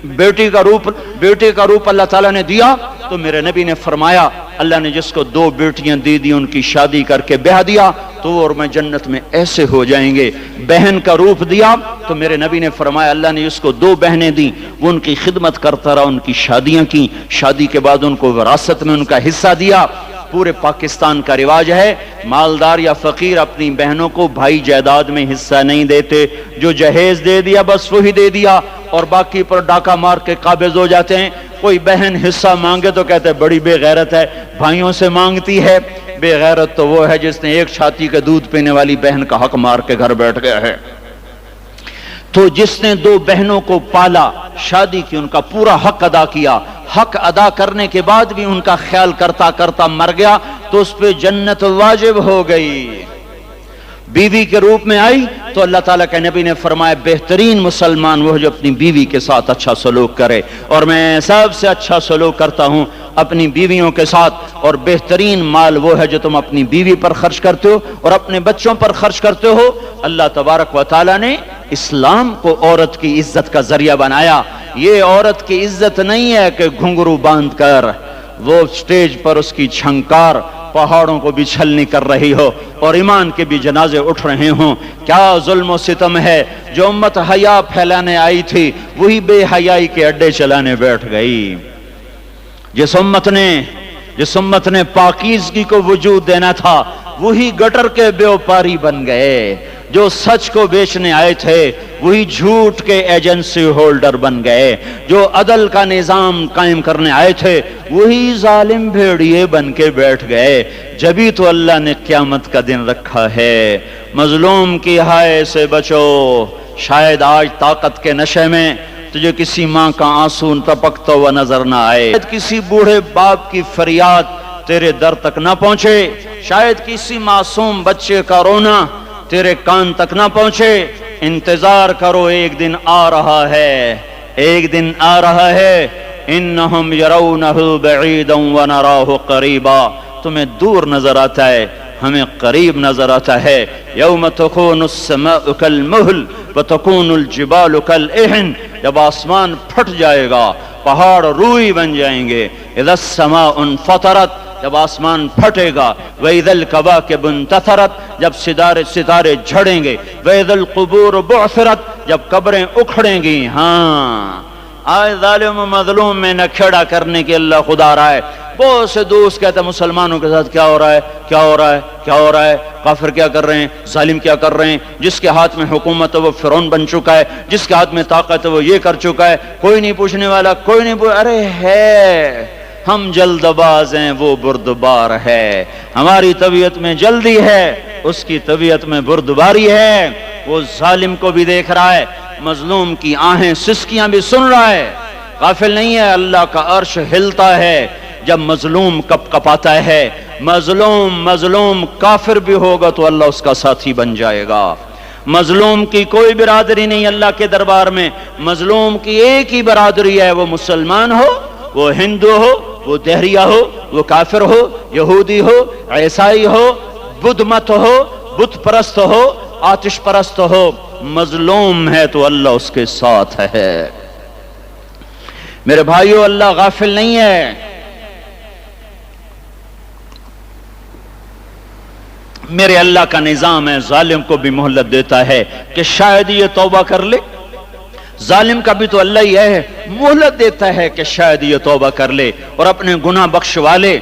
بیٹی کا روپ اللہ تعالیٰ نے دیا تو میرے نبی نے فرمایا اللہ نے جس کو 2 بیٹیاں دی ان کی شادی کر کے بیاہ دیا تو وہ اور میں جنت میں ایسے ہو جائیں گے۔ بہن کا روپ دیا تو میرے نبی نے فرمایا اللہ نے جس کو 2 بہنیں دی وہ ان کی خدمت کرتا رہا، ان کی شادیاں کی، شادی کے بعد ان کو وراثت میں ان کا حصہ دیا۔ پورے پاکستان کا رواج ہے مالدار یا فقیر اپنی بہنوں کو بھائی جائیداد میں حصہ نہیں دیتے، جو جہیز دے دیا بس وہی دے دیا اور باقی پر ڈاکہ مار کے قابض ہو جاتے ہیں۔ کوئی بہن حصہ مانگے تو کہتے ہیں بڑی بے غیرت ہے، بھائیوں سے مانگتی ہے۔ بے غیرت تو وہ ہے جس نے ایک چھاتی کے دودھ پینے والی بہن کا حق مار کے گھر بیٹھ گیا ہے۔ تو جس نے 2 بہنوں کو پالا، شادی کی، ان کا پورا حق ادا کیا، حق ادا کرنے کے بعد بھی ان کا خیال کرتا کرتا مر گیا تو اس پہ جنت واجب ہو گئی۔ بیوی کے روپ میں آئی تو اللہ تعالیٰ کے نبی نے فرمایا بہترین مسلمان وہ جو اپنی بیوی کے ساتھ اچھا سلوک کرے، اور میں سب سے اچھا سلوک کرتا ہوں اپنی بیویوں کے ساتھ، اور بہترین مال وہ ہے جو تم اپنی بیوی پر خرچ کرتے ہو اور اپنے بچوں پر خرچ کرتے ہو۔ اللہ تبارک و تعالیٰ نے اسلام کو عورت کی عزت کا ذریعہ بنایا۔ یہ عورت کی عزت نہیں ہے کہ گھنگرو باندھ کر وہ سٹیج پر اس کی چھنکار پہاڑوں کو بھی چھلنی کر رہی ہو اور ایمان کے بھی جنازے اٹھ رہے ہوں۔ کیا ظلم و ستم ہے، جو امت حیا پھیلانے آئی تھی وہی بے حیائی کے اڈے چلانے بیٹھ گئی۔ جس امت نے پاکیزگی کو وجود دینا تھا وہی گٹر کے بیوپاری بن گئے، جو سچ کو بیچنے آئے تھے وہی جھوٹ کے ایجنسی ہولڈر بن گئے، جو عدل کا نظام قائم کرنے آئے تھے وہی ظالم بھیڑیے بن کے بیٹھ گئے۔ جبھی تو اللہ نے قیامت کا دن رکھا ہے۔ مظلوم کی ہائے سے بچو، شاید آج طاقت کے نشے میں تجھے کسی ماں کا آنسو ٹپکتا ہوا نظر نہ آئے، شاید کسی بوڑھے باپ کی فریاد تیرے در تک نہ پہنچے، شاید کسی معصوم بچے کا رونا تیرے کان تک نہ پہنچے۔ انتظار کرو، ایک دن آ رہا ہے، ایک دن آ رہا ہے۔ انہم یرونہ بعیدا ونراہ قریبا، تمہیں دور نظر آتا ہے، ہمیں قریب نظر آتا ہے۔ یوم تکون السماء کالمہل وتکون الجبال کالعہن، جب آسمان پھٹ جائے گا، پہاڑ روئی بن جائیں گے۔ اذا السماء انفطرت، جب آسمان پھٹے گا۔ وَإِذَا الْكَوَاكِبُ انتَثَرَتْ، جب ستارے جھڑیں گے۔ وَإِذَا الْقُبُورُ بُعْثِرَتْ، جب قبریں اکھڑیں گی۔ ہاں آج ظالم و مظلوم میں نہ کھڑا کرنے کے اللہ خدا رہا ہے۔ بہت سے دوست کہتے ہیں مسلمانوں کے ساتھ کیا ہو رہا ہے، کیا ہو رہا ہے، کیا ہو رہا ہے، کافر کیا کر رہے ہیں، ظالم کیا کر رہے ہیں، جس کے ہاتھ میں حکومت ہے وہ فرعون بن چکا ہے، جس کے ہاتھ میں طاقت ہے وہ یہ کر چکا ہے، کوئی نہیں پوچھنے والا، کوئی نہیں ارے ہے، ہم جلد باز ہیں وہ بردبار ہے، ہماری طبیعت میں جلدی ہے اس کی طبیعت میں بردباری ہے۔ وہ ظالم کو بھی دیکھ رہا ہے، مظلوم کی آہیں سسکیاں بھی سن رہا ہے، غافل نہیں ہے۔ اللہ کا عرش ہلتا ہے جب مظلوم کپ کپاتا ہے۔ مظلوم کافر بھی ہوگا تو اللہ اس کا ساتھی بن جائے گا۔ مظلوم کی کوئی برادری نہیں اللہ کے دربار میں، مظلوم کی ایک ہی برادری ہے، وہ مسلمان ہو، وہ ہندو ہو، وہ دہریہ ہو، وہ کافر ہو، یہودی ہو، عیسائی ہو، بدھ مت ہو، بت پرست ہو، آتش پرست ہو، مظلوم ہے تو اللہ اس کے ساتھ ہے۔ میرے بھائیو، اللہ غافل نہیں ہے۔ میرے اللہ کا نظام ہے، ظالم کو بھی مہلت دیتا ہے کہ شاید یہ توبہ کر لے۔ ظالم کا بھی تو اللہ ہی ہے، مہلت دیتا ہے کہ شاید یہ توبہ کر لے اور اپنے گناہ بخشوا لے،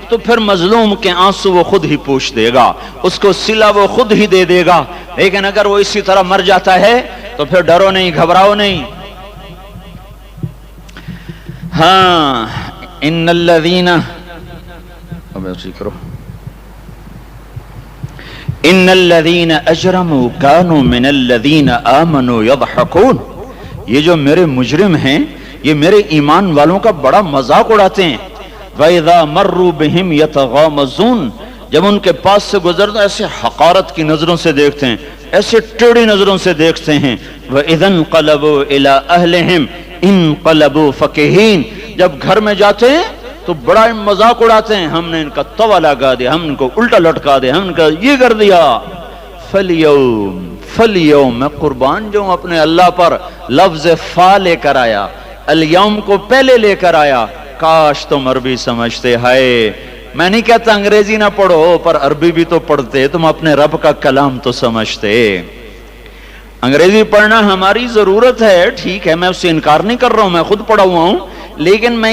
تو پھر مظلوم کے آنسو وہ خود ہی پوچھ دے گا، اس کو صلہ وہ خود ہی دے دے گا۔ لیکن اگر وہ اسی طرح مر جاتا ہے تو پھر ڈرو نہیں، گھبراؤ نہیں. ہاں ان الذین، اب ایسی کرو، ان الذین اجرموا کانوا من الذین آمنوا یضحکون. یہ جو میرے مجرم ہیں یہ میرے ایمان والوں کا بڑا مذاق اڑاتے ہیں. وَإِذَا مَرُّوا بِهِمْ يَتَغَامَزُونَ. جب ان کے پاس سے گزرتے ایسے حقارت کی نظروں سے دیکھتے ہیں، ایسے ٹیڑھی نظروں سے دیکھتے ہیں. وَإِذَا انْقَلَبُوا إِلَىٰ أَهْلِهِمْ انْقَلَبُوا فَكِهِينَ. جب گھر میں جاتے ہیں تو بڑا مذاق اڑاتے ہیں، ہم نے ان کا توا لگا دیا، ہم ان کو الٹا لٹکا دیا، ہم ان کا یہ کر دیا. فَالْيَوْمَ میں قربان جو اپنے اللہ پر لفظ فا لے کر آیا، الیوم کو پہلے لے کر آیا. کاش تم عربی سمجھتے. ہائے، میں نہیں کہتا انگریزی نہ پڑھو، پر عربی بھی تو پڑھتے، تم اپنے رب کا کلام تو سمجھتے. انگریزی پڑھنا ہماری ضرورت ہے، ٹھیک ہے، میں اس سے انکار نہیں کر رہا ہوں، میں خود پڑھا ہوا ہوں، لیکن میں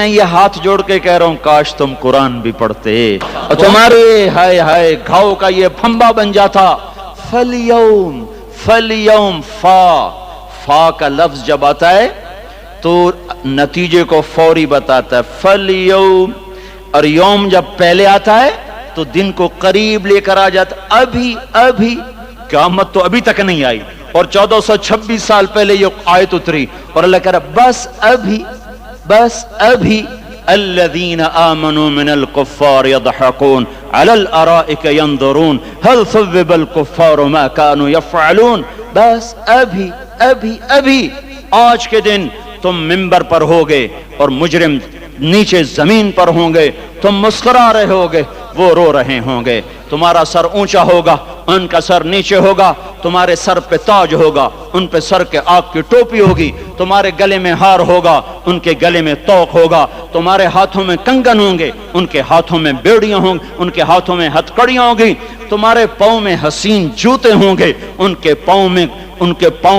یہ ہاتھ جوڑ کے کہہ رہا ہوں کاش تم قرآن بھی پڑھتے اور تمہارے ہائے ہائے گھاؤ کا یہ پھمبا بن جاتا. فَالْيَوْمَ فا کا لفظ جب آتا ہے تو نتیجے کو فوری بتاتا ہے. فَالْيَوْمَ، اور یوم جب پہلے آتا ہے تو دن کو قریب لے کر آ جاتا. ابھی قیامت تو ابھی تک نہیں آئی، اور 1426 سال پہلے یہ آیت اتری، اور اللہ کہہ رہا بس ابھی الذین آمنوا من الکفار یضحکون علی الارائک ینظرون هل ثوب الکفار ما كانوا یفعلون. بس ابھی آج کے دن تم منبر پر ہوگے اور مجرم نیچے زمین پر ہوں گے، تم مسکرا رہے ہوگے، وہ رو رہے ہوں گے. تمہارا سر اونچا ہوگا، ان کا سر نیچے ہوگا. تمہارے سر پہ تاج ہوگا، ان پہ سر کے آگ کی ٹوپی ہوگی. تمہارے گلے میں ہار ہوگا، ان کے گلے میں توق ہوگا. تمہارے ہاتھوں میں کنگن ہوں گے، ان کے ہاتھوں میں بیڑیاں ہوں گی، ان کے ہاتھوں میں ہتھ کڑیاں ہوں گی. تمہارے پاؤں میں حسین جوتے ہوں گے، ان کے پاؤں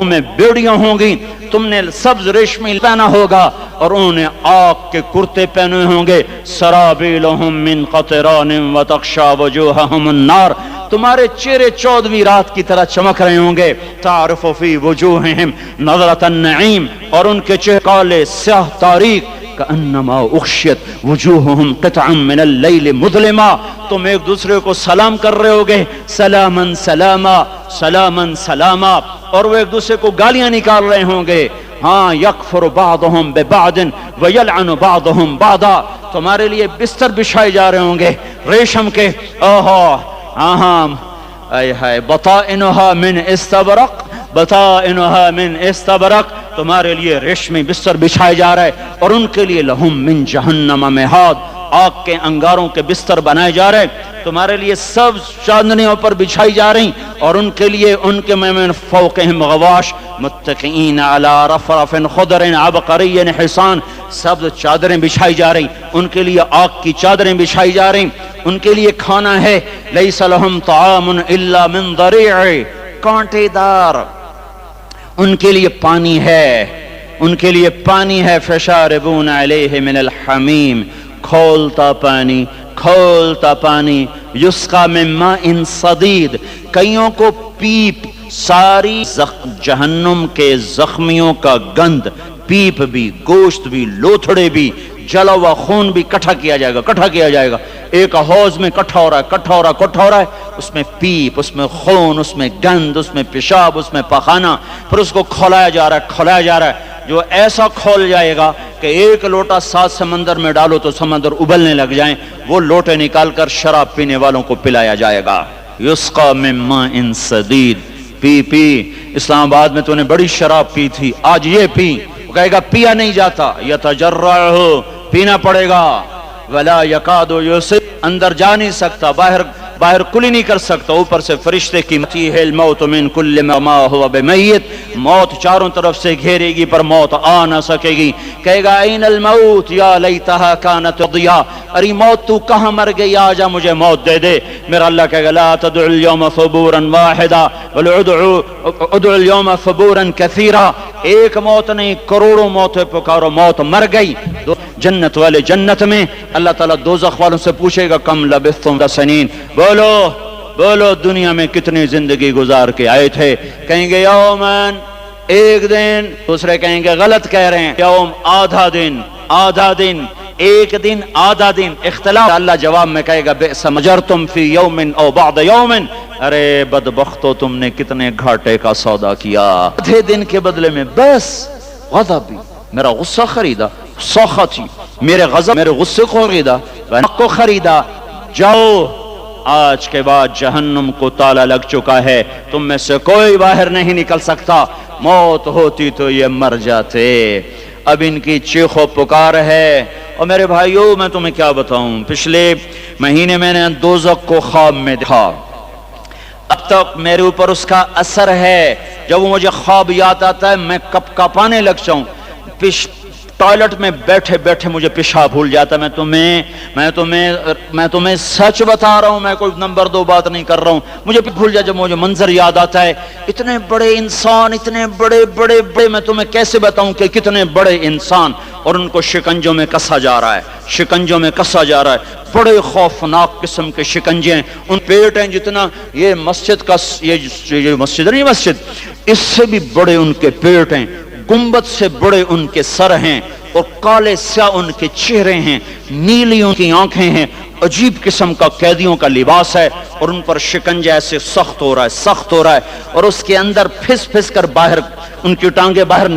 میں بیڑیاں ہوں گی. تم نے سبز ریشمی پہنا ہوگا اور انہوں نے آگ کے کرتے پہنے ہوں گے. سرابیلہم من قطران وتغشی وجوہہم النار. تمہارے چہرے 14ویں رات کی طرح چمک رہے ہوں گے. تعرف فی وجوہہم نظرۃ النعیم، اور ان کے چہرے کالے سیاہ تاریک. کأنما اغشیت وجوہہم قطعا من اللیل مظلما. تم ایک دوسرے کو سلام کر رہے ہوگے، سلامن سلاما سلامن سلاما، اور وہ ایک دوسرے کو گالیاں نکال رہے ہوں گے. ہاں یکفر بعضہم ببعض ویلعن بعضہم بعضا. تمہارے لیے بستر بچھائے جا رہے ہوں گے ریشم کے. بطائنها من استبرق، بطائنها من استبرق. تمہارے لیے ریشمی بستر بچھائے جا رہا ہے، اور ان کے لیے لہم من جہنم مہاد، آگ کے انگاروں کے بستر بنائے جا رہے. تمہارے لیے سب چاندنیوں پر بچھائی جا رہی، اور ان کے لیے ان کے من فوقہم غواش متکئین علی رفرف خضر عبقری حسان. سب چادریں بچھائی جا رہی، ان کے لیے آگ کی چادریں بچھائی جا رہی. ان کے لیے کھانا ہے، لیس لہم طعام الا من ضریع، کانٹے دار. ان کے لیے پانی ہے، ان کے لیے پانی ہے. فشاربون علیہ من الحمیم، کھولتا پانی. یسقا من ماء صدید، کئیوں کو پیپ، ساری جہنم کے زخمیوں کا گند، پیپ بھی، گوشت بھی، لوتھڑے بھی، جلا ہوا خون بھی کٹھا کیا جائے گا. ایک حوض میں کٹھا ہو رہا ہے، اس میں پیپ، اس میں خون، اس میں گند، اس میں پیشاب، اس میں پخانہ. پھر اس کو کھولایا جا رہا ہے جو ایسا کھول جائے گا کہ ایک لوٹا 7 سمندر میں ڈالو تو سمندر ابلنے لگ جائیں. وہ لوٹے نکال کر شراب پینے والوں کو پلایا جائے گا. یسقا من ماء صدید. پی اسلام آباد میں تو نے بڑی شراب پی تھی، آج یہ پی. وہ کہے گا پیا نہیں جاتا، یتجرعہ، پینا پڑے گا. ولا یکاد یوسف، اندر جا نہیں سکتا، باہر کلی نہیں کر سکتا. اوپر سے فرشتے کی متیہ الموت من کل ما هو بمیت، موت چاروں طرف سے گھیرے گی پر موت آ نہ سکے گی. کہے گا این الموت یا لیتہا کانت ضیا، ارے موت تو کہاں مر گئی، آجا مجھے موت دے دے. میرا اللہ کہے گا لا تدعو اليوم ثبورا واحدا بل ادعو اليوم ثبورا کثیرا. ایک موت نہیں، کروڑوں موتیں پکارو. موت مر گئی. جنت والے جنت میں، اللہ تعالیٰ دوزخ والوں سے پوچھے گا کم لبثتم سنین، بولو بولو دنیا میں کتنی زندگی گزار کے آئے تھے؟ کہیں گے یومن، ایک دن، دوسرے کہیں گے غلط کہہ رہے ہیں، یوم آدھا دن، آدھا دن، ایک دن، آدھا دن، اختلاف۔ اللہ جواب میں کہے گا بئس مجرتم فی یوم او بعد یوم، ارے بدبختو تم نے کتنے گھاٹے کا سودا کیا آدھے دن کے بدلے میں۔ بس غضبی، میرا غصہ خریدا، سخطی، میرے غضب، میرے غصے کو خریدا، کو خریدا۔ جاؤ، آج کے بعد جہنم کو تالا لگ چکا ہے، تم میں سے کوئی باہر نہیں نکل سکتا، موت ہوتی تو یہ مر جاتے۔ اب ان کی چیخ و پکار ہے۔ اور میرے بھائیوں میں تمہیں کیا بتاؤں، پچھلے مہینے میں نے دوزخ کو خواب میں دیکھا، اب تک میرے اوپر اس کا اثر ہے۔ جب وہ مجھے خواب یاد آتا ہے میں کپ کپانے لگ جاؤں، ٹوائلٹ میں بیٹھے بیٹھے مجھے پیشاب بھول جاتا ہے۔ میں تمہیں سچ بتا رہا ہوں، میں کوئی نمبر 2 بات نہیں کر رہا ہوں، مجھے بھول جاتا جب مجھے منظر یاد آتا ہے۔ اتنے بڑے انسان، اتنے بڑے بڑے بڑے، میں تمہیں کیسے بتاؤں کہ کتنے بڑے انسان، اور ان کو شکنجوں میں کسا جا رہا ہے، شکنجوں میں کسا جا رہا ہے۔ بڑے خوفناک قسم کے شکنجے ہیں، ان پیٹ ہیں جتنا یہ مسجد کا، یہ مسجد نہیں، مسجد اس سے بھی بڑے ان کے پیٹ ہیں، گنبد سے بڑے ان کے سر ہیں، اور کالے سیاہ ان کے چہرے ہیں، نیلی ان کی آنکھیں ہیں، عجیب قسم کا قیدیوں کا لباس ہے، اور ان پر شکنجہ ایسے سخت ہو رہا ہے، سخت ہو رہا ہے، اور اس کے اندر پھس پھس کر باہر ان کی ٹانگیں باہر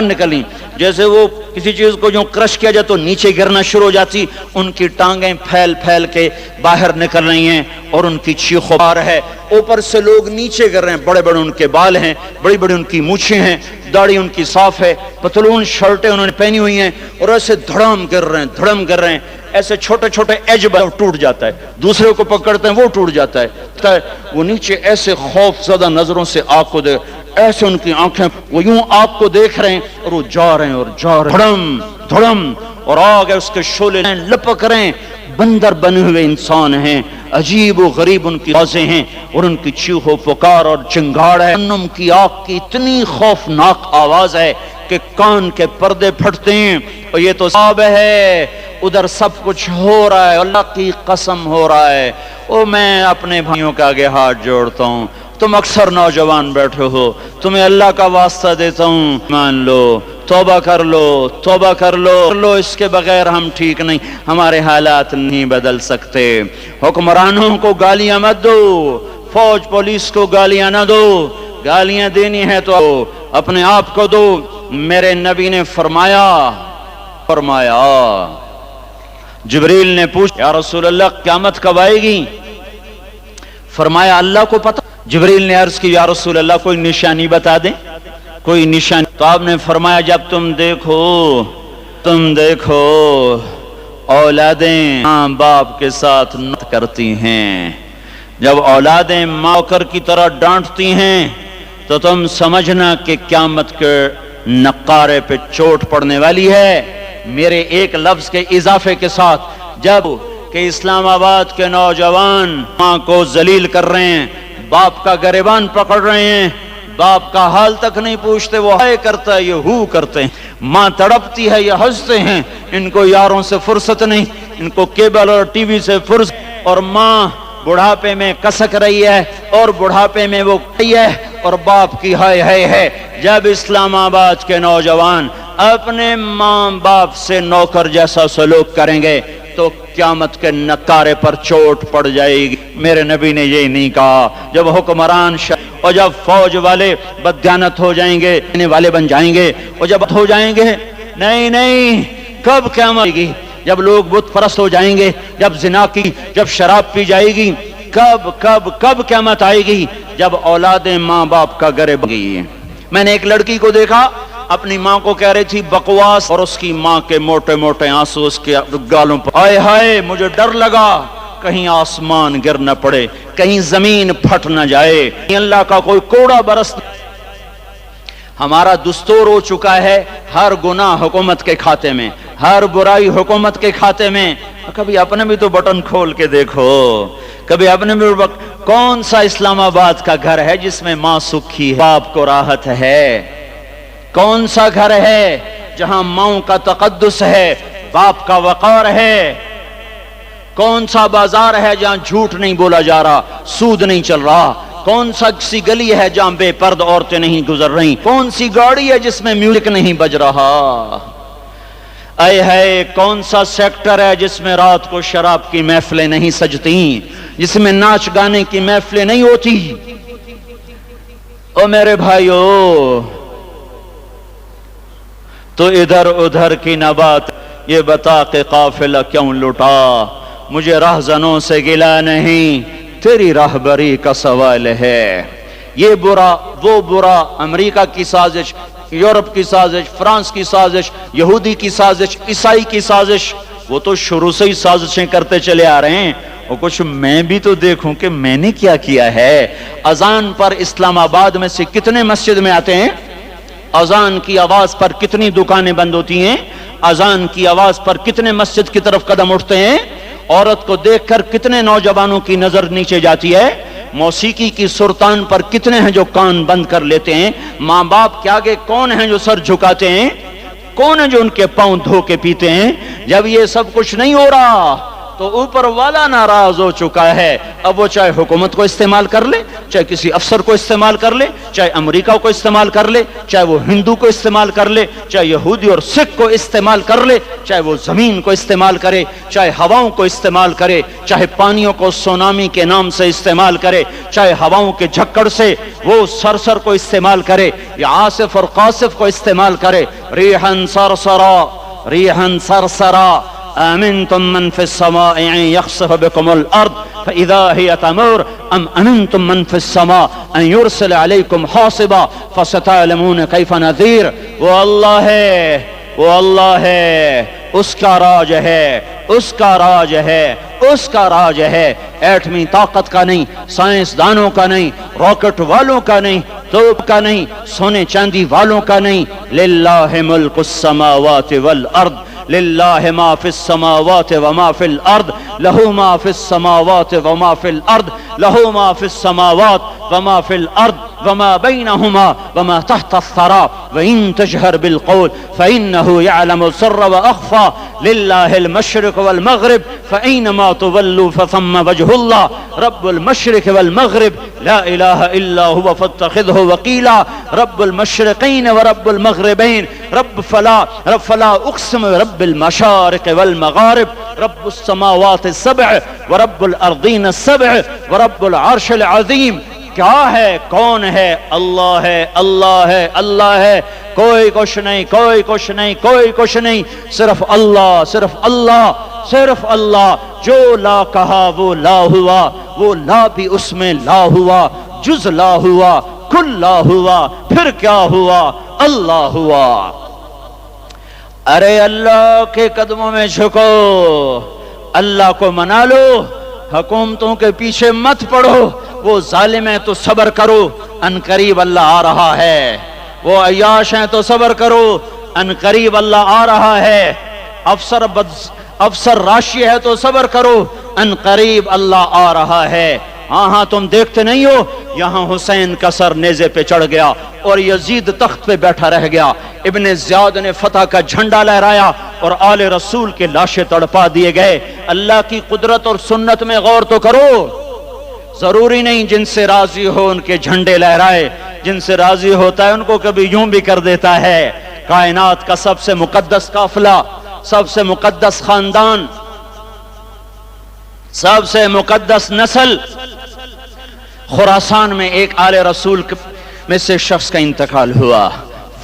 نکلیں، جیسے وہ کسی چیز کو جو کرش کیا جائے تو نیچے گرنا شروع ہو جاتی، ان کی ٹانگیں پھیل پھیل کے باہر نکل رہی ہیں، اور ان کی چیخ و پکار ہے۔ اوپر سے لوگ نیچے گر رہے ہیں، بڑے بڑے ان کے بال ہیں، بڑی بڑی ان کی مونچھیں ہیں، داڑھی ان کی صاف ہے، پتلون شرٹیں انہوں نے پہنی ہوئی ہیں، اور ایسے دھڑم گر رہے ہیں، ایسے چھوٹے چھوٹے ایج ٹوٹ جاتا ہے، دوسرے کو پکڑتے ہیں وہ ٹوٹ جاتا ہے، وہ نیچے ایسے خوف زدہ نظروں سے آگ کو دیکھ، ایسے ان کی آنکھیں وہ یوں آگ کو دیکھ رہے ہیں، اور وہ جا رہے ہیں، دھڑم دھڑم، اور آگ ہے اس کے شعلے لپک رہے ہیں۔ بندر بنے ہوئے انسان ہیں، عجیب و غریب ان کی آوازیں ہیں، اور ان کی چیخ و پکار اور چنگاڑ ہے۔ جہنم کی آگ کی اتنی خوفناک آواز ہے کہ کان کے پردے پھٹتے ہیں، اور یہ تو صعب ہے، ادھر سب کچھ ہو رہا ہے، اللہ کی قسم ہو رہا ہے۔ میں اپنے بھائیوں کے آگے ہاتھ جوڑتا ہوں، تم اکثر نوجوان بیٹھے ہو، تمہیں اللہ کا واسطہ دیتا ہوں، مان لو، توبہ کر لو، اس کے بغیر ہم ٹھیک نہیں، ہمارے حالات نہیں بدل سکتے۔ حکمرانوں کو گالیاں مت دو، فوج پولیس کو گالیاں نہ دو، گالیاں دینی ہے تو اپنے آپ کو دو۔ میرے نبی نے فرمایا جبریل نے پوچھا یا رسول اللہ قیامت کب آئے گی؟ فرمایا اللہ کو پتہ۔ جبریل نے عرض کی یا رسول اللہ کوئی نشانی بتا دیں، کوئی نشانی؟ تو آپ نے فرمایا جب تم دیکھو اولادیں ماں باپ کے ساتھ نت کرتی ہیں، جب اولادیں ماں کر کی طرح ڈانٹتی ہیں تو تم سمجھنا کہ قیامت کے نقارے پہ چوٹ پڑنے والی ہے۔ میرے ایک لفظ کے اضافے کے ساتھ، جب کہ اسلام آباد کے نوجوان ماں کو ذلیل کر رہے ہیں، باپ کا گریبان پکڑ رہے ہیں، باپ کا حال تک نہیں پوچھتے، وہ ہائے کرتا ہے یہ ہو کرتے ہیں، ماں تڑپتی ہے یہ ہنستے ہیں، ان کو یاروں سے فرصت نہیں، ان کو کیبل اور ٹی وی سے فرصت، اور ماں بڑھاپے میں کسک رہی ہے، اور بڑھاپے میں وہ کہی ہے، اور باپ کی ہائے ہائے ہے۔ جب اسلام آباد کے نوجوان اپنے ماں باپ سے نوکر جیسا سلوک کریں گے تو قیامت کے نکارے پر چوٹ پڑ جائے گی۔ میرے نبی نے یہی نہیں کہا جب حکمران اور جب فوج والے بددیانت ہو جائیں گے، والے بن جائیں گے، اور جب ہو جائیں گے، نہیں، کب قیامت آئے گی؟ جب لوگ بت پرست ہو جائیں گے، جب زنا کی، جب شراب پی جائے گی، کب قیامت آئے گی؟ جب اولادیں ماں باپ کا گرے بن گئی ہیں۔ میں نے ایک لڑکی کو دیکھا، اپنی ماں کو کہہ رہی تھی بکواس، اور اس کی ماں کے موٹے موٹے آنسو اس کے گالوں پر۔ ہائے ہائے، مجھے ڈر لگا کہیں آسمان گر نہ پڑے، کہیں زمین پھٹ نہ جائے، کہیں اللہ کا کوئی کوڑا برس۔ ہمارا دستور ہو چکا ہے ہر گناہ حکومت کے کھاتے میں، ہر برائی حکومت کے کھاتے میں۔ کبھی اپنے بھی تو بٹن کھول کے دیکھو، کبھی اپنے بھی کون سا اسلام آباد کا گھر ہے جس میں ماں سکھی ہے، باپ کو راحت ہے؟ کون سا گھر ہے جہاں ماں کا تقدس ہے، باپ کا وقار ہے؟ کون سا بازار ہے جہاں جھوٹ نہیں بولا جا رہا، سود نہیں چل رہا؟ کون سا سی گلی ہے جہاں بے پرد عورتیں نہیں گزر رہی؟ کون سی گاڑی ہے جس میں میوزک نہیں بج رہا؟ اے ہے کون سا سیکٹر ہے جس میں رات کو شراب کی محفلیں نہیں سجتی، جس میں ناچ گانے کی محفلیں نہیں ہوتی؟ او میرے بھائیو، تو ادھر ادھر کی نہ بات، یہ بتا کہ قافلہ کیوں لٹا؟ مجھے راہزنوں سے گلا نہیں، تیری راہبری کا سوال ہے۔ یہ برا وہ برا، امریکہ کی سازش، یورپ کی سازش، فرانس کی سازش، یہودی کی سازش، عیسائی کی سازش، وہ تو شروع سے ہی سازشیں کرتے چلے آ رہے ہیں۔ اور کچھ میں بھی تو دیکھوں کہ میں نے کیا کیا ہے۔ اذان پر اسلام آباد میں سے کتنے مسجد میں آتے ہیں؟ اذان کی آواز پر کتنی دکانیں بند ہوتی ہیں؟ اذان کی آواز پر کتنے مسجد کی طرف قدم اٹھتے ہیں؟ عورت کو دیکھ کر کتنے نوجوانوں کی نظر نیچے جاتی ہے؟ موسیقی کی سرتان پر کتنے ہیں جو کان بند کر لیتے ہیں؟ ماں باپ کے آگے کون ہیں جو سر جھکاتے ہیں؟ کون ہیں جو ان کے پاؤں دھو کے پیتے ہیں؟ جب یہ سب کچھ نہیں ہو رہا تو اوپر والا ناراض ہو چکا ہے۔ اب وہ چاہے حکومت کو استعمال کر لے، چاہے کسی افسر کو استعمال کر لے، چاہے امریکہ کو استعمال کر لے، چاہے وہ ہندو کو استعمال کر لے، چاہے یہودی اور سکھ کو استعمال کر لے، چاہے وہ زمین کو استعمال کرے، چاہے ہواؤں کو استعمال کرے، چاہے پانیوں کو سونامی کے نام سے استعمال کرے، چاہے ہواؤں کے جھکڑ سے وہ سرسر کو استعمال کرے یا عاصف اور قاصف کو استعمال کرے۔ ریحن سرسرا، ریحن سرسرا، آمنتم من في السماء أن يخسف بكم الأرض فإذا هي تمور أم أمنتم من في السماء أن يرسل عليكم حاصبا فستعلمون كيف نذير۔ وہ اللہ ہے، وہ اللہ ہے، اس کا راج ہے، اس کا راج ہے، اس کا راج ہے۔ ایٹمی طاقت کا نہیں، سائنسدانوں کا نہیں، راکٹ والوں کا نہیں، توپ کا نہیں، سونے چاندی والوں کا نہیں۔ للہ ملک السماوات والارض، للہ ما فی السماوات وما فی الارض، لہو ما فی السماوات وما فی الارض، لہو ما فی السماوات وما فی الارض وما بینہما وما تحت الثرى وإن تجہر بالقول فإنه يعلم السر وأخفى للہ المشرق والمغرب فأينما تولوا فثم وجه الله رب المشرق والمغرب لا إله إلا هو فاتخذه وكيلا رب المشرقين ورب المغربين رب فلا أقسم رب المشارق والمغارب رب السماوات السبع ورب الأرضين السبع ورب العرش العظيم۔ کیا ہے؟ کون ہے؟ اللہ ہے، اللہ ہے، اللہ ہے، کوئی کچھ نہیں، کوئی کچھ نہیں، کوئی کچھ نہیں، صرف اللہ، صرف اللہ، صرف اللہ۔ جو لا کہا وہ لا ہوا، وہ لا بھی اس میں لا ہوا، جز لا ہوا، کل لا ہوا، پھر کیا ہوا؟ اللہ ہوا۔ ارے اللہ کے قدموں میں جھکو، اللہ کو منا لو، حکومتوں کے پیچھے مت پڑو۔ وہ ظالم ہے تو صبر کرو، ان قریب اللہ آ رہا ہے۔ وہ عیاش ہیں تو صبر کرو، ان قریب اللہ آ رہا ہے۔ افسر راشی ہے تو صبر کرو، ان قریب اللہ آ رہا ہے۔ ہاں ہاں تم دیکھتے نہیں ہو، یہاں حسین کا سر نیزے پہ چڑھ گیا اور یزید تخت پہ بیٹھا رہ گیا، ابن زیاد نے فتح کا جھنڈا لہرایا اور آل رسول کے لاشیں تڑپا دیے گئے۔ اللہ کی قدرت اور سنت میں غور تو کرو۔ ضروری نہیں جن سے راضی ہو ان کے جھنڈے لہرائے، جن سے راضی ہوتا ہے ان کو کبھی یوں بھی کر دیتا ہے۔ کائنات کا سب سے مقدس قافلہ، سب سے مقدس خاندان، سب سے مقدس نسل، خراسان میں ایک آل رسول میں سے شخص کا انتقال ہوا۔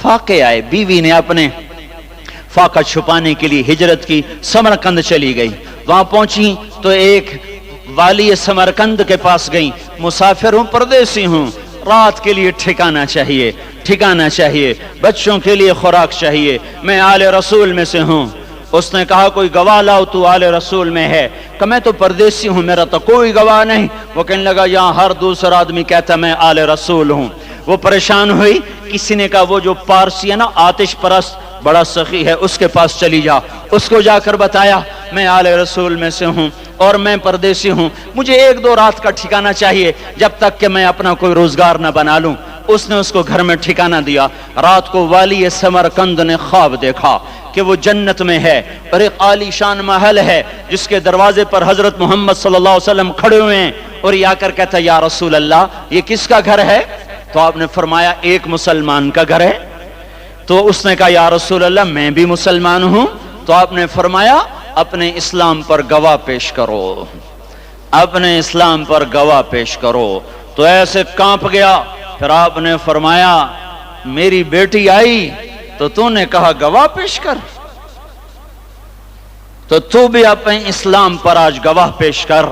فاقے آئے، بیوی نے اپنے فاقہ چھپانے کے لیے ہجرت کی، سمرقند چلی گئی۔ وہاں پہنچی تو ایک والی سمرقند کے پاس گئی، مسافر ہوں، پردیسی ہوں، رات کے لیے ٹھکانہ چاہیے، ٹھکانہ چاہیے، بچوں کے لیے خوراک چاہیے، میں آل رسول میں سے ہوں۔ اس نے کہا کوئی گواہ لاؤ، تو آل رسول میں ہے؟ کہ میں تو پردیسی ہوں، میرا تو کوئی گواہ نہیں۔ وہ کہنے لگا یہاں ہر دوسرا آدمی کہتا میں آل رسول ہوں۔ وہ پریشان ہوئی، کسی نے کہا وہ جو پارسی ہے نا، آتش پرست، بڑا سخی ہے، اس کے پاس چلی جا۔ اس کو جا کر بتایا میں آل رسول میں سے ہوں اور میں پردیسی ہوں، مجھے ایک دو رات کا ٹھکانہ چاہیے جب تک کہ میں اپنا کوئی روزگار نہ بنا لوں۔ اس نے اس کو گھر میں ٹھکانہ دیا۔ رات کو والی سمرقند نے خواب دیکھا کہ وہ جنت میں ہے اور ایک عالی شان محل ہے جس کے دروازے پر حضرت محمد صلی اللہ علیہ وسلم کھڑے ہوئے ہیں، اور یہ آ کر کہتا ہے یا رسول اللہ یہ کس کا گھر ہے؟ تو آپ نے فرمایا ایک مسلمان کا گھر ہے۔ تو اس نے کہا یا رسول اللہ میں بھی مسلمان ہوں۔ تو آپ نے فرمایا اپنے اسلام پر گواہ پیش کرو، اپنے اسلام پر گواہ پیش کرو۔ تو ایسے کانپ گیا۔ پھر آپ نے فرمایا میری بیٹی آئی تو تو نے کہا گواہ پیش کر، تو بھی اپنے اسلام پر آج گواہ پیش کر۔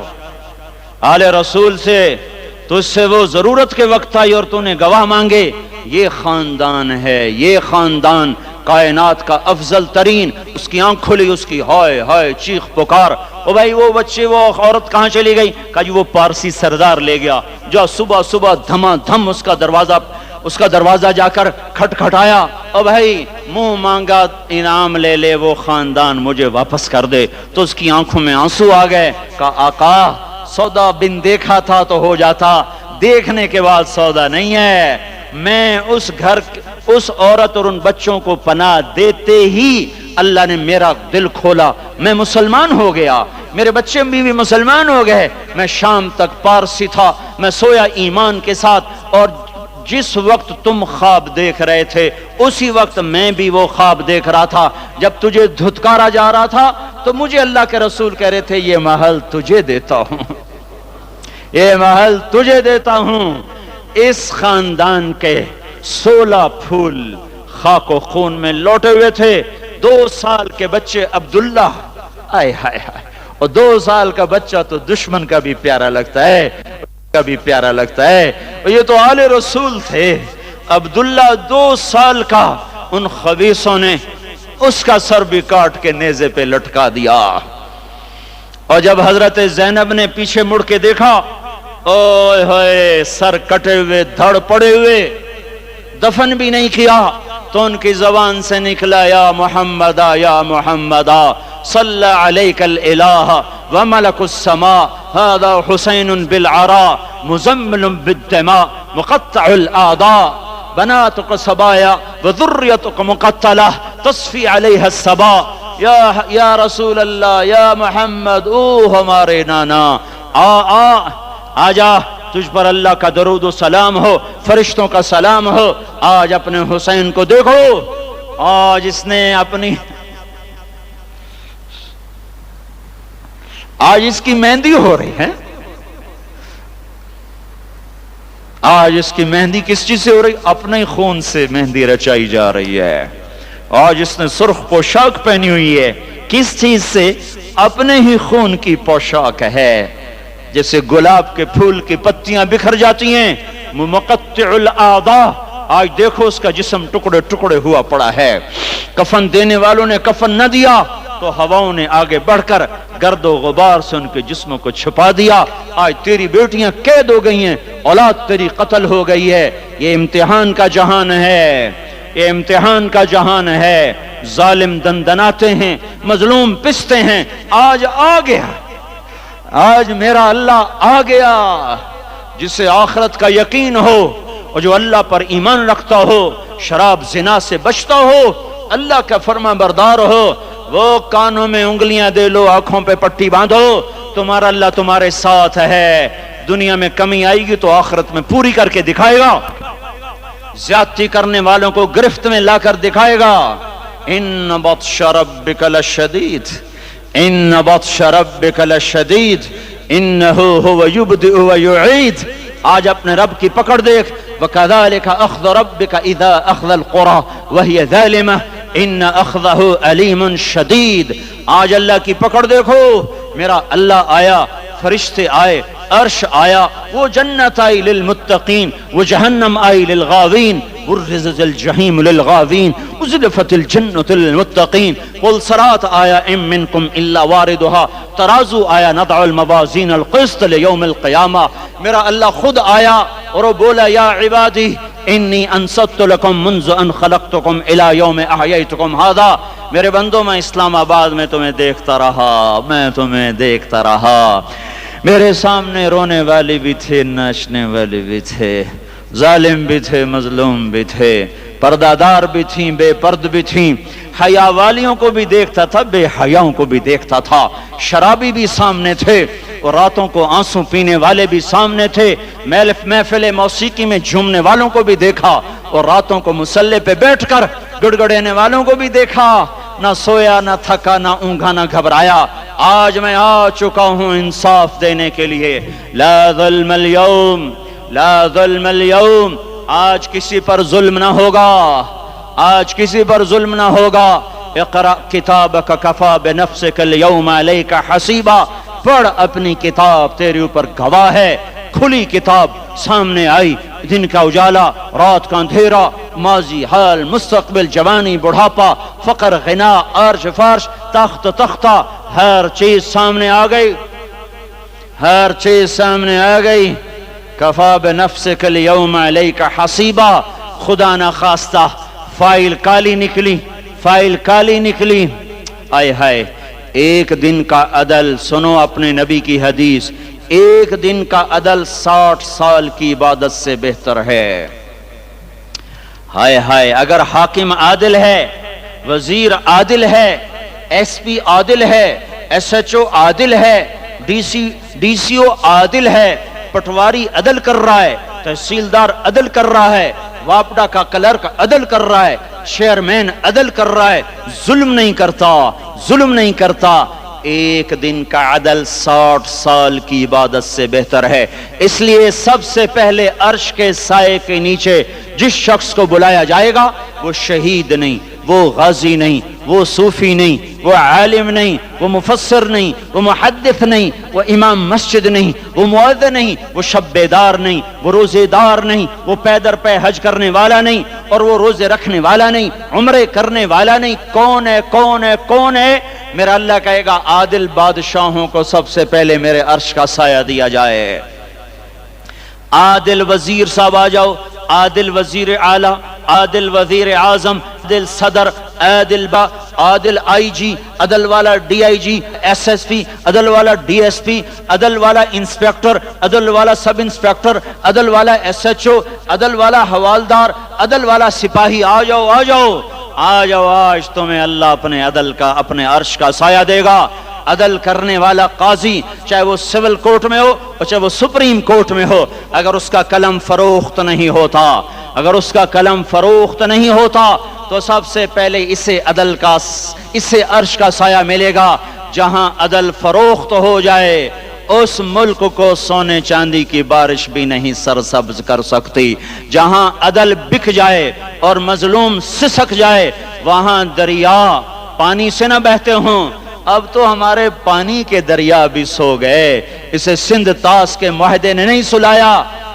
آل رسول سے تجھ سے وہ ضرورت کے وقت آئی اور تو نے گواہ مانگے۔ یہ خاندان ہے، یہ خاندان کائنات کا افضل ترین۔ اس کی آنکھ کھلی، اس کی ہائے ہائے چیخ پکار، او بھائی وہ بچے وہ عورت کہاں چلی گئی؟ کہا جی وہ پارسی سردار لے گیا۔ جو صبح صبح دھما دھم اس کا دروازہ جا کر کھٹکھٹایا، او بھائی منہ مانگا انعام لے لے، وہ خاندان مجھے واپس کر دے۔ تو اس کی آنکھوں میں آنسو آ گئے۔ کہا آقا سودا بن دیکھا تھا تو ہو جاتا، دیکھنے کے بعد سودا نہیں ہے۔ میں اس عورت اور ان بچوں کو پناہ دیتے ہی اللہ نے میرا دل کھولا، میں مسلمان ہو گیا، میرے بچے بھی مسلمان ہو گئے۔ میں شام تک پارسی تھا، میں سویا ایمان کے ساتھ، اور جس وقت تم خواب دیکھ رہے تھے اسی وقت میں بھی وہ خواب دیکھ رہا تھا۔ جب تجھے دھتکارا جا رہا تھا تو مجھے اللہ کے رسول کہہ رہے تھے یہ محل تجھے دیتا ہوں، یہ محل تجھے دیتا ہوں۔ اس خاندان کے 16 پھول خاک و خون میں لوٹے ہوئے تھے۔ 2 سال کے بچے عبداللہ، آئے ہائے ہائے، اور 2 سال کا بچہ تو دشمن کا بھی پیارا لگتا ہے، کا بھی پیارا لگتا ہے۔ اور یہ تو آل رسول تھے۔ عبداللہ 2 سال کا، ان خبیثوں نے اس کا سر بھی کاٹ کے نیزے پہ لٹکا دیا۔ اور جب حضرت زینب نے پیچھے مڑ کے دیکھا، اوئے ہوئے سر کٹے ہوئے، دھڑ پڑے ہوئے، دفن بھی نہیں کیا، تو ان کی زبان سے نکلا یا محمدہ یا محمدہ صلی علیک الالہ وملک السماء هذا حسین بالعراء مزمل بالدماء مقطع الاعداء بناتك صبايا وذريتك مقتلة تصفي عليها الصبا یا رسول اللہ یا محمد، او ہمارے نانا، آ جا، تجھ پر اللہ کا درود و سلام ہو، فرشتوں کا سلام ہو۔ آج اپنے حسین کو دیکھو، آج اس نے آج اس کی مہندی ہو رہی ہے۔ آج اس کی مہندی کس چیز سے ہو رہی؟ اپنے خون سے مہندی رچائی جا رہی ہے۔ آج اس نے سرخ پوشاک پہنی ہوئی ہے، کس چیز سے؟ اپنے ہی خون کی پوشاک ہے۔ جیسے گلاب کے پھول کی پتیاں بکھر جاتی ہیں، مقطع الاعضاء، آج دیکھو اس کا جسم ٹکڑے ٹکڑے ہوا پڑا ہے۔ کفن دینے والوں نے کفن نہ دیا تو ہواؤں نے آگے بڑھ کر گرد و غبار سے ان کے جسموں کو چھپا دیا۔ آج تیری بیٹیاں قید ہو گئی ہیں، اولاد تیری قتل ہو گئی ہے۔ یہ امتحان کا جہان ہے، یہ امتحان کا جہان ہے۔ ظالم دندناتے ہیں، مظلوم پستے ہیں۔ آج آ گیا، آج میرا اللہ آ گیا، جسے آخرت کا یقین ہو اور جو اللہ پر ایمان رکھتا ہو، شراب زنا سے بچتا ہو، اللہ کا فرما بردار ہو، وہ کانوں میں انگلیاں دے لو، آنکھوں پہ پٹی باندھو، تمہارا اللہ تمہارے ساتھ ہے۔ دنیا میں کمی آئے گی تو آخرت میں پوری کر کے دکھائے گا، زیادتی کرنے والوں کو گرفت میں لا کر دکھائے گا۔ ان بطش ربک لشدید، ان بطش ربک لشدید انہ هو یبدئ ویعید۔ آج اپنے رب کی پکڑ دیکھ، وَكَذَلِكَ أَخْذُ رَبِّكَ إِذَا أَخْذَ الْقُرَى وَهِيَ ظَالِمَةٌ إِنَّ أَخْذَهُ أَلِيمٌ شَدِيدٌ۔ آج اللہ کی پکڑ دیکھو، میرا اللہ آیا، فرشتے آئے، عرش آیا، وہ جنت آئی للمتقین، وہ جہنم آئی للغاوین، برزت الجحیم للغاوین، ازلفت الجنت للمتقین، قل صراط آیا ام منکم الا واردها، ترازو آیا نضع الموازین القسط لیوم القیامہ۔ میرا اللہ خود آیا اور وہ بولا یا عبادی انی انصت لکم منذ ان خلقتکم الى یوم احییتکم هذا۔ میرے بندوں، میں اسلام آباد میں تمہیں دیکھتا رہا، میں تمہیں دیکھتا رہا، میرے سامنے رونے والے بھی تھے، ناچنے والے بھی تھے، ظالم بھی تھے مظلوم بھی تھے، پردادار بھی تھیں بے پرد بھی تھیں، حیا والیوں کو بھی دیکھتا تھا بے حیاؤں کو بھی دیکھتا تھا، شرابی بھی سامنے تھے اور راتوں کو آنسو پینے والے بھی سامنے تھے، محفل موسیقی میں جھومنے والوں کو بھی دیکھا اور راتوں کو مصلی پہ بیٹھ کر گڑگڑانے والوں کو بھی دیکھا، نہ سویا نہ تھکا نہ اونگا نہ گھبرایا۔ آج میں آ چکا ہوں انصاف دینے کے لیے، لا ظلم اليوم لا ظلم اليوم، آج کسی پر ظلم نہ ہوگا، آج کسی پر ظلم نہ ہوگا۔ اقرأ کتابک کفا بنفسک اليوم علیک حسیبا، پڑھ اپنی کتاب، تیرے اوپر گواہ ہے۔ کھلی کتاب سامنے آئی، دن کا اجالا، رات کا اندھیرا، ماضی حال مستقبل، جوانی بڑھاپا، فقر غنا، عرش فرش، تخت تختہ، ہر چیز سامنے آ گئی، ہر چیز سامنے آ گئی۔ کفا بنفسک اليوم علیک حسیبا، خدا نہ خواستہ فائل کالی نکلی، فائل کالی نکلی۔ آئے ہائے، ایک دن کا عدل، سنو اپنے نبی کی حدیث، ایک دن کا عدل 60 سال کی عبادت سے بہتر ہے۔ ہائے ہائے، اگر حاکم عادل ہے، وزیر عادل ہے، ایس پی عادل ہے، ایس ایچ او عادل ہے، ڈی سی او عادل ہے، پٹواری عدل کر رہا ہے، تحصیلدار عدل کر رہا ہے، واپڈا کا کلرک عدل کر رہا ہے، چیئرمین عدل کر رہا ہے، ظلم نہیں کرتا، ظلم نہیں کرتا، ایک دن کا عدل 60 سال کی عبادت سے بہتر ہے۔ اس لیے سب سے پہلے عرش کے سائے کے نیچے جس شخص کو بلایا جائے گا، وہ شہید نہیں، وہ غازی نہیں، وہ صوفی نہیں، وہ عالم نہیں، وہ مفسر نہیں، وہ محدث نہیں، وہ امام مسجد نہیں، وہ مؤذن نہیں، وہ شب بیدار نہیں، وہ روزے دار نہیں، وہ پیدر پہ حج کرنے والا نہیں، اور وہ روزے رکھنے والا نہیں، عمرے کرنے والا نہیں۔ کون ہے کون ہے کون ہے؟ میرا اللہ کہے گا عادل بادشاہوں کو سب سے پہلے میرے عرش کا سایہ دیا جائے۔ عادل وزیر صاحب آ جاؤ، عادل وزیر اعلیٰ، عادل وزیر اعظم، عادل صدر، عادل آئی جی، عدل والا D I G, S S P, عدل والا ڈی ایس پی، عدل والا انسپیکٹر، عدل والا سب انسپیکٹر، عدل والا ایس ایچ او، عدل والا حوالدار، عدل والا سپاہی، آ جاؤ آ جاؤ آ جاؤ، آج تمہیں اللہ اپنے عدل کا، اپنے عرش کا سایہ دے گا۔ عدل کرنے والا قاضی، چاہے وہ سول کورٹ میں ہو اور چاہے وہ سپریم کورٹ میں ہو، اگر اس کا قلم فروخت نہیں ہوتا، اگر اس کا قلم فروخت نہیں ہوتا تو سب سے پہلے اسے عدل کا، اسے عرش کا سایہ ملے گا۔ جہاں عدل فروخت ہو جائے، اس ملک کو سونے چاندی کی بارش بھی نہیں سرسبز کر سکتی۔ جہاں عدل بک جائے اور مظلوم سسک جائے، وہاں دریا پانی سے نہ بہتے ہوں۔ اب تو ہمارے پانی کے دریا بھی سو گئے، اسے سندھ طاس کے معاہدے نے نہیں سلایا،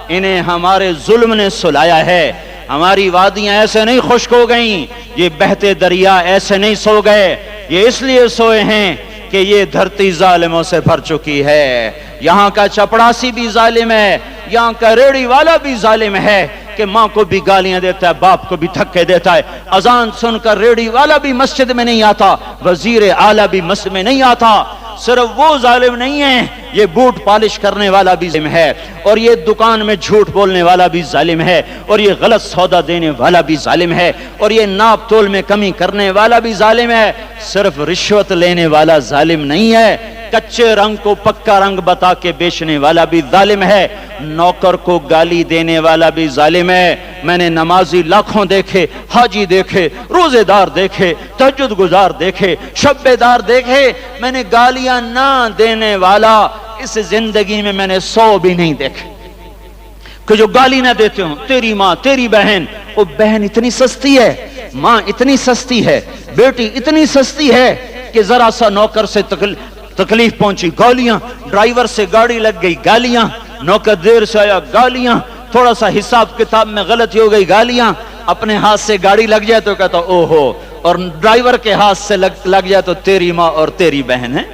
انہیں ہمارے ظلم نے سلایا ہے۔ ہماری وادیاں ایسے نہیں خشک ہو گئیں، یہ بہتے دریا ایسے نہیں سو گئے، یہ اس لیے سوئے ہیں کہ یہ دھرتی ظالموں سے بھر چکی ہے۔ یہاں کا چپڑاسی بھی ظالم ہے، یہاں کا ریڑی والا بھی ظالم ہے کہ ماں کو بھی گالیاں دیتا ہے، باپ کو بھی دھکے دیتا ہے۔ اذان سن کر ریڑی والا بھی مسجد میں نہیں آتا، وزیر اعلیٰ بھی مسجد میں نہیں آتا۔ صرف وہ ظالم نہیں ہے، یہ بوٹ پالش کرنے والا بھی ظالم ہے، اور یہ دکان میں جھوٹ بولنے والا بھی ظالم ہے، اور یہ غلط سودا دینے والا بھی ظالم ہے، اور یہ ناپ تول میں کمی کرنے والا بھی ظالم ہے۔ صرف رشوت لینے والا ظالم نہیں ہے، کچے رنگ کو پکا رنگ بتا کے بیچنے والا بھی ظالم ہے، نوکر کو گالی دینے والا بھی ظالم ہے۔ میں نے نمازی لاکھوں دیکھے، حاجی دیکھے، روزے دار دیکھے، تہجد گزار دیکھے، شب بیدار دیکھے، میں نے گالیاں نہ دینے والا اس زندگی میں میں نے 100 بھی نہیں دیکھے کہ جو گالی نہ دیتے ہوں۔ تیری ماں، تیری بہن، وہ بہن اتنی سستی ہے، ماں اتنی سستی ہے، بیٹی اتنی سستی ہے کہ ذرا سا نوکر سے تکلیف پہنچی گالیاں، ڈرائیور سے گاڑی لگ گئی گالیاں، نوکر دیر سے آیا گالیاں، تھوڑا سا حساب کتاب میں غلطی ہو گئی گالیاں، اپنے ہاتھ سے گاڑی لگ جائے تو کہتا او ہو، اور ڈرائیور کے ہاتھ سے لگ جائے تو تیری ماں اور تیری بہن ہے،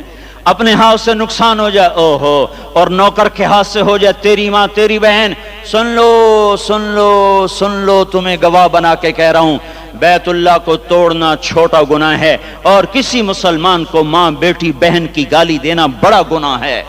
اپنے ہاتھ سے نقصان ہو جائے او ہو، اور نوکر کے ہاتھ سے ہو جائے تیری ماں تیری بہن۔ سن لو سن لو سن لو، تمہیں گواہ بنا کے کہہ رہا ہوں، بیت اللہ کو توڑنا چھوٹا گناہ ہے، اور کسی مسلمان کو ماں بیٹی بہن کی گالی دینا بڑا گناہ ہے۔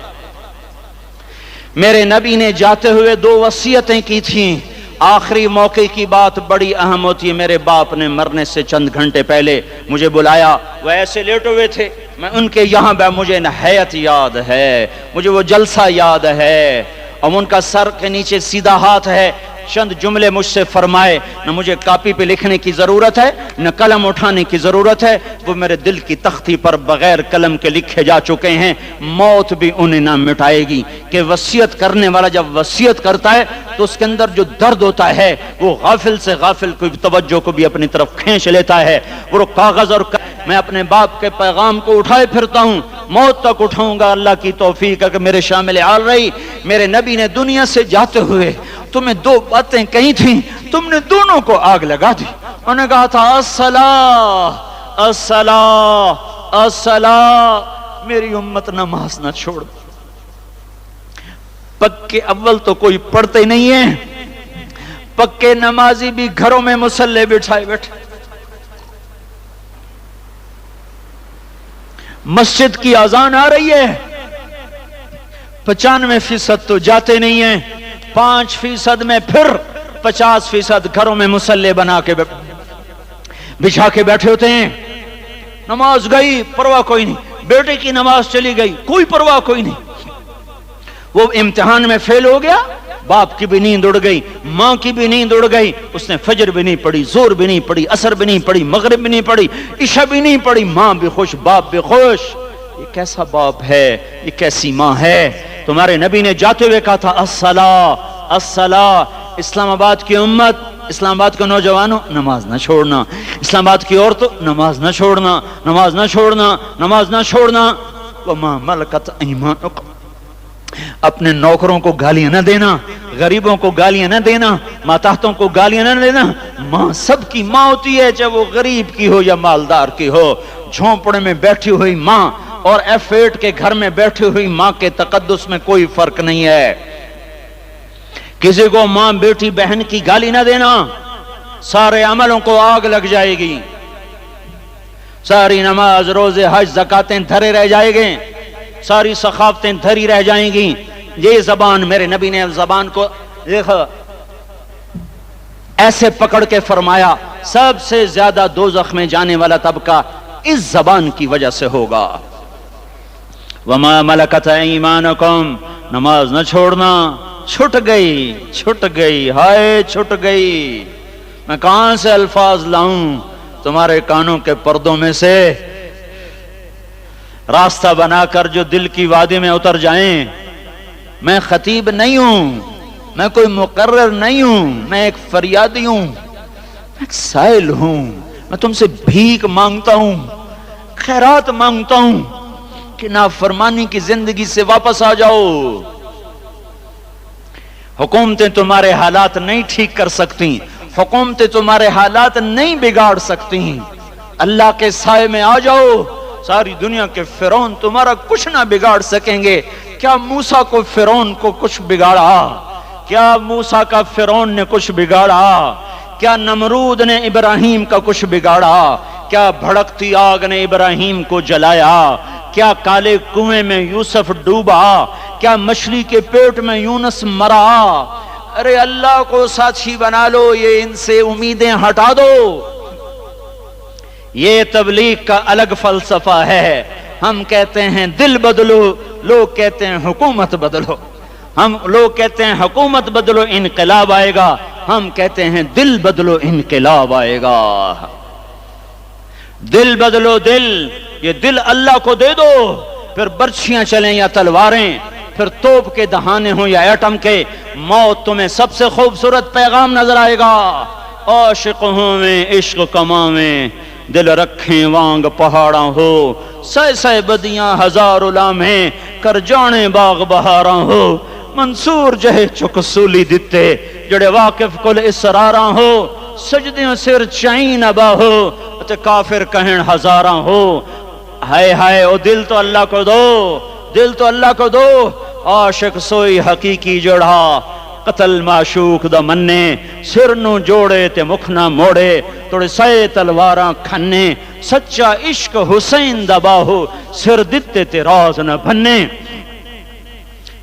میرے نبی نے جاتے ہوئے 2 وصیتیں کی تھیں، آخری موقع کی بات بڑی اہم ہوتی ہے. میرے باپ نے مرنے سے چند گھنٹے پہلے مجھے بلایا، وہ ایسے لیٹے ہوئے تھے، میں ان کے یہاں بیٹھا، مجھے نہایت یاد ہے، مجھے وہ جلسہ یاد ہے، اور ان کا سر کے نیچے سیدھا ہاتھ ہے. چند جملے مجھ سے فرمائے، نہ مجھے کاپی پہ لکھنے کی ضرورت ہے نہ قلم اٹھانے کی ضرورت ہے، وہ میرے دل کی تختی پر بغیر قلم کے لکھے جا چکے ہیں. موت بھی انہیں نہ مٹائے گی کہ وصیت کرنے والا جب وصیت کرتا ہے تو اس کے اندر جو درد ہوتا ہے وہ غافل سے غافل کی توجہ کو بھی اپنی طرف کھینچ لیتا ہے. وہ کاغذ اور میں اپنے باپ کے پیغام کو اٹھائے پھرتا ہوں، موت تک اٹھاؤں گا. اللہ کی توفیق ہے کہ میرے شامل حال رہی. میرے نبی نے دنیا سے جاتے ہوئے تمہیں دو باتیں کہی تھیں، تم نے دونوں کو آگ لگا دی. انہوں نے کہا تھا الصلاۃ الصلاۃ الصلاۃ، میری امت نماز نہ چھوڑ. پکے اول تو کوئی پڑھتے نہیں ہیں، پکے نمازی بھی گھروں میں مصلی بٹھائے بیٹھے. مسجد کی اذان آ رہی ہے، 95% تو جاتے نہیں ہیں، 5% میں پھر 50% گھروں میں مصلی بنا کے بچھا کے بیٹھے ہوتے ہیں. نماز گئی پرواہ کوئی نہیں، بیٹے کی نماز چلی گئی کوئی پرواہ کوئی نہیں. وہ امتحان میں فیل ہو گیا، باپ کی بھی نیند اڑ گئی، ماں کی بھی نیند اڑ گئی، اس نے فجر بھی نہیں پڑھی، زور بھی نہیں پڑھی، عصر بھی نہیں پڑھی، مغرب بھی نہیں پڑھی، عشاء بھی نہیں پڑھی. ماں بھی خوش، باپ بھی خوش. یہ کیسا باپ ہے، یہ کیسی ماں ہے. تمہارے نبی نے جاتے ہوئے کہا تھا الصلاۃ الصلاۃ. اسلام آباد کی امت، اسلام آباد کے نوجوانوں، نماز نہ چھوڑنا. اسلام آباد کی عورتوں، نماز نہ چھوڑنا، نماز نہ چھوڑنا، نماز نہ چھوڑنا. وما ملکت ایمانکم، اپنے نوکروں کو گالیاں نہ دینا، غریبوں کو گالیاں نہ دینا، ماتحتوں کو گالیاں نہ دینا. ماں سب کی ماں ہوتی ہے، چاہے وہ غریب کی ہو یا مالدار کی ہو. جھونپڑے میں بیٹھی ہوئی ماں اور F8 کے گھر میں بیٹھی ہوئی ماں کے تقدس میں کوئی فرق نہیں ہے. کسی کو ماں بیٹی بہن کی گالی نہ دینا، سارے عملوں کو آگ لگ جائے گی. ساری نماز روزے حج زکاتیں دھرے رہ جائیں گے، ساری سخاوتیں دھری رہ جائیں گی. یہ زبان، میرے نبی نے زبان کو ایسے پکڑ کے فرمایا سب سے زیادہ دوزخ میں جانے والا طبقہ اس زبان کی وجہ سے ہوگا. وما ملکت ایمانکم، نماز نہ چھوڑنا. چھٹ گئی ہائے چھٹ گئی. میں کہاں سے الفاظ لاؤں، تمہارے کانوں کے پردوں میں سے راستہ بنا کر جو دل کی وادی میں اتر جائیں. میں خطیب نہیں ہوں، میں کوئی مقرر نہیں ہوں، میں ایک فریادی ہوں، میں ایک سائل ہوں. میں تم سے بھیک مانگتا ہوں، خیرات مانگتا ہوں کہ نافرمانی کی زندگی سے واپس آ جاؤ. حکومتیں تمہارے حالات نہیں ٹھیک کر سکتی، حکومتیں تمہارے حالات نہیں بگاڑ سکتی. اللہ کے سائے میں آ جاؤ. ساری دنیا کے فرعون تمہارا کچھ نہ بگاڑ سکیں گے. کیا موسیٰ کو فرعون کو کچھ بگاڑا؟ کیا موسیٰ کا فرعون نے کچھ بگاڑا؟ کیا نمرود نے ابراہیم کا کچھ بگاڑا؟ کیا بھڑکتی آگ نے ابراہیم کو جلایا؟ کیا کالے کنویں میں یوسف ڈوبا؟ کیا مچھلی کے پیٹ میں یونس مرا؟ ارے اللہ کو ساتھی بنا لو، یہ ان سے امیدیں ہٹا دو. یہ تبلیغ کا الگ فلسفہ ہے. ہم کہتے ہیں دل بدلو، لوگ کہتے ہیں حکومت بدلو. ہم لوگ کہتے ہیں حکومت بدلو انقلاب آئے گا، ہم کہتے ہیں دل بدلو انقلاب آئے گا. دل بدلو دل، یہ دل اللہ کو دے دو. پھر برچھیاں چلیں یا تلواریں، پھر توپ کے دہانے ہوں یا ایٹم کے، موت تمہیں سب سے خوبصورت پیغام نظر آئے گا. عاشق ہوں میں عشق کماویں، دل رکھیں وانگ پہاڑاں ہو. سہ سہ بدیاں ہزار لامہیں، کر جانے باغ بہاراں ہو. منصور جہے چک سولی دتے، جڑے واقف کل اسراراں ہو. سجدیوں سر چائیں نبا ہو، تے کافر کہن ہزاراں ہو. ہائے ہائے او دل تو اللہ کو دو، دل تو اللہ کو دو. عاشق سوئی حقیقی جڑا، قتل معشوق دا مننے. سر نو جوڑے تے مکھ نہ موڑے، توڑے سائے تلواراں کھنے. سچا عشق حسین دا باہو، سر دتے تے راز نہ بھنے.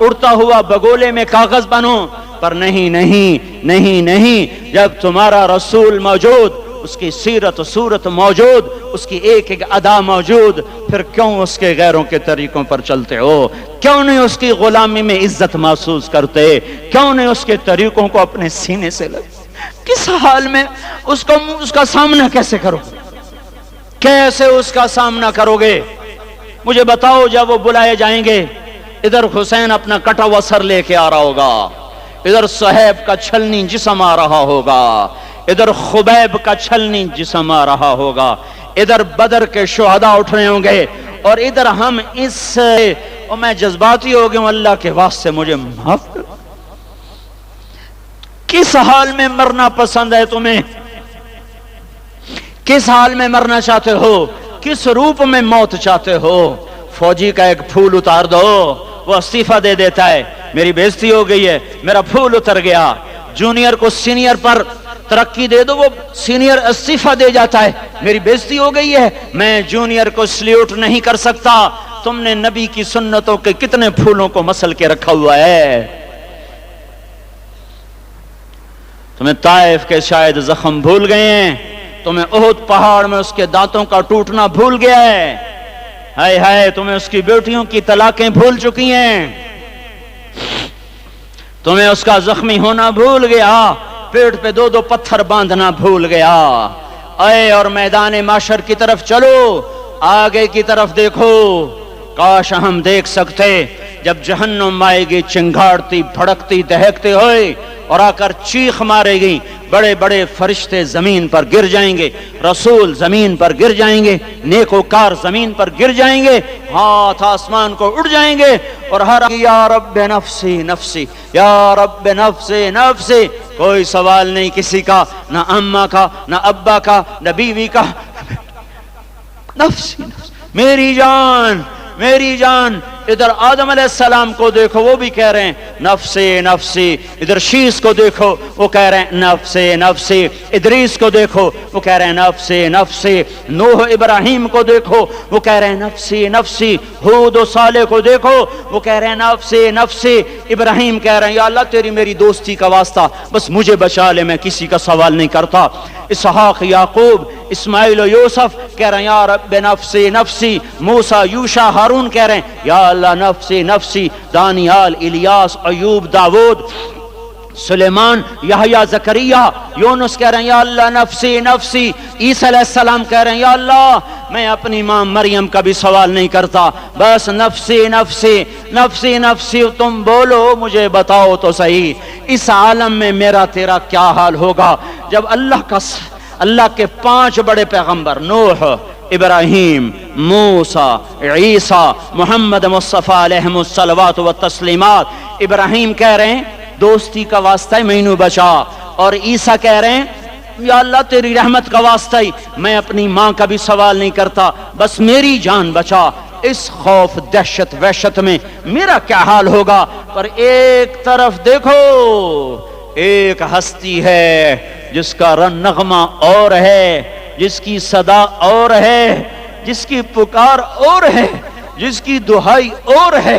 اڑتا ہوا بگولے میں کاغذ بنو، پر نہیں نہیں نہیں نہیں، جب تمہارا رسول موجود، اس کی سیرت و صورت موجود، اس کی ایک ایک ادا موجود، پھر کیوں اس کے غیروں کے طریقوں پر چلتے ہو؟ کیوں نہیں اس کی غلامی میں عزت محسوس کرتے؟ کیوں نہیں اس کے طریقوں کو اپنے سینے سے لگتے؟ کس حال میں اس کا سامنا کیسے کرو؟ کیسے اس کا سامنا کرو گے؟ مجھے بتاؤ، جب وہ بلائے جائیں گے، ادھر حسین اپنا کٹا ہوا سر لے کے آ رہا ہوگا، ادھر صہیب کا چھلنی جسم آ رہا ہوگا، ادھر خبیب کا چھلنی جسم آ رہا ہوگا، ادھر بدر کے شہداء اٹھ رہے ہوں گے، اور ادھر ہم اور میں جذباتی ہو گیا ہوں، اللہ کے واسطے مجھے معاف کر۔ کس حال میں مرنا پسند ہے تمہیں؟ کس حال میں مرنا چاہتے ہو؟ کس روپ میں موت چاہتے ہو؟ فوجی کا ایک پھول اتار دو، وہ استعفیٰ دے دیتا ہے، میری بےزتی ہو گئی ہے، میرا پھول اتر گیا۔ جونیئر کو سینئر پر ترقی دے دو، وہ سینئر استعفیٰ دے جاتا ہے، میری بےزتی ہو گئی ہے، میں جونیئر کو سلیوٹ نہیں کر سکتا۔ تم نے نبی کی سنتوں کے کتنے پھولوں کو مسل کے رکھا ہوا ہے؟ تمہیں طائف کے شاید زخم بھول گئے ہیں، تمہیں احد پہاڑ میں اس کے دانتوں کا ٹوٹنا بھول گیا ہے، ہائے ہائے تمہیں اس کی بیٹیوں کی طلاقیں بھول چکی ہیں، تمہیں اس کا زخمی ہونا بھول گیا، پیٹ پہ دو دو پتھر باندھنا بھول گیا۔ اے اور میدان معاشر کی طرف چلو، آگے کی طرف دیکھو، کاش ہم دیکھ سکتے جب جہنم آئے گی چنگاڑتی بھڑکتی دہکتے ہوئے اور آ کر چیخ مارے گی، بڑے بڑے فرشتے زمین پر گر جائیں گے، رسول زمین پر گر جائیں گے، نیکوکار زمین پر گر جائیں گے، ہاتھ آسمان کو اڑ جائیں گے، اور ہر یا رب نفسی نفسی، یا رب نفسی نفسی، کوئی سوال نہیں کسی کا، نہ اماں کا، نہ ابا کا، نہ بیوی کا، نفسی نفسی، میری جان میری جان۔ ادھر آدم علیہ السلام کو دیکھو، وہ بھی کہہ رہے ہیں نفسی نفسی، ادھر شیس کو دیکھو، وہ کہہ رہے ہیں نفسی نفسی، ادریس کو دیکھو، وہ کہہ رہے ہیں نفسی نفسی، نوح ابراہیم کو دیکھو، وہ کہہ رہے ہیں نفسی نفسی، ہود و صالح کو دیکھو، وہ کہہ رہے ہیں نفسی نفسی، ابراہیم کہہ رہے ہیں یا اللہ تیری میری دوستی کا واسطہ بس مجھے بچا لے، میں کسی کا سوال نہیں کرتا۔ اسحاق یعقوب اسماعیل و یوسف کہہ رہے ہیں یا رب نفسی نفسی، موسیٰ یوشع ہارون کہہ رہے ہیں یا اللہ نفسی نفسی، دانیال الیاس ایوب داود سلیمان یحییٰ زکریا یونس کہہ رہے ہیں یا اللہ نفسی نفسی، عیسیٰ علیہ السلام کہہ رہے ہیں یا اللہ میں اپنی ماں مریم کا بھی سوال نہیں کرتا، بس نفسی نفسی نفسی نفسی، تم بولو مجھے بتاؤ تو صحیح اس عالم میں میرا تیرا کیا حال ہوگا جب اللہ کے 5 بڑے پیغمبر نوح، ابراہیم، موسیٰ، عیسیٰ، محمد مصطفیٰ علیہ الصلوات والتسلیمات، ابراہیم کہہ رہے ہیں دوستی کا واسطہ مینو بچا، اور عیسیٰ کہہ رہے ہیں یا اللہ تیری رحمت کا واسطہ ہی میں اپنی ماں کا بھی سوال نہیں کرتا، بس میری جان بچا۔ اس خوف دہشت وحشت میں میرا کیا حال ہوگا؟ پر ایک طرف دیکھو، ایک ہستی ہے جس کا نغمہ اور ہے، جس کی صدا اور ہے، جس کی پکار اور ہے، جس کی دہائی اور ہے،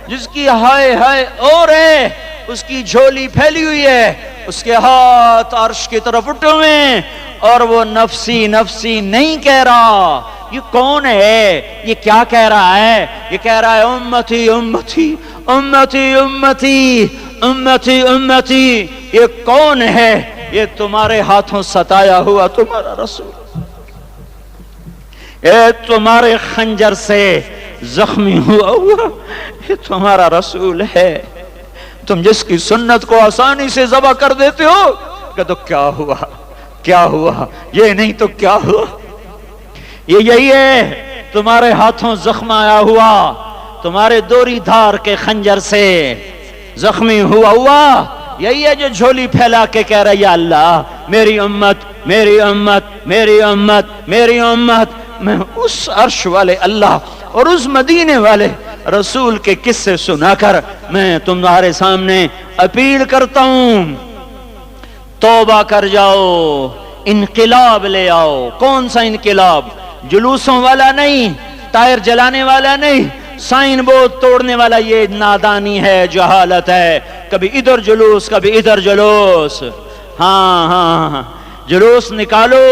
جس کی ہائے ہائے اور ہے، اس کی جھولی پھیلی ہوئی ہے، اس کے ہاتھ عرش کی طرف اٹھے ہوئے ہیں، اور وہ نفسی نفسی نہیں کہہ رہا۔ یہ کون ہے؟ یہ کیا کہہ رہا ہے؟ یہ کہہ رہا ہے امتی امتی امتی امتی امتی امتی۔ یہ کون ہے؟ یہ تمہارے ہاتھوں ستایا ہوا تمہارا رسول، یہ تمہارے خنجر سے زخمی ہوا یہ تمہارا رسول ہے۔ تم جس کی سنت کو آسانی سے ذبح کر دیتے ہو کہ تو کیا ہوا کیا ہوا، یہ نہیں تو کیا ہوا۔ یہ یہی ہے تمہارے ہاتھوں زخم آیا ہوا، تمہارے دوری دھار کے خنجر سے زخمی ہوا یہی ہے جو جھولی پھیلا کے کہہ رہا ہے یا اللہ میری امت میری امت میری امت میری امت۔ میں اس عرش والے اللہ اور اس مدینے والے رسول کے قصے سنا کر میں تمہارے سامنے اپیل کرتا ہوں، توبہ کر جاؤ، انقلاب لے آؤ۔ کون سا انقلاب؟ جلوسوں والا نہیں، ٹائر جلانے والا نہیں، سائن بورڈ توڑنے والا یہ نادانی ہے، جہالت ہے، کبھی ادھر جلوس کبھی ادھر جلوس۔ ہاں جلوس نکالو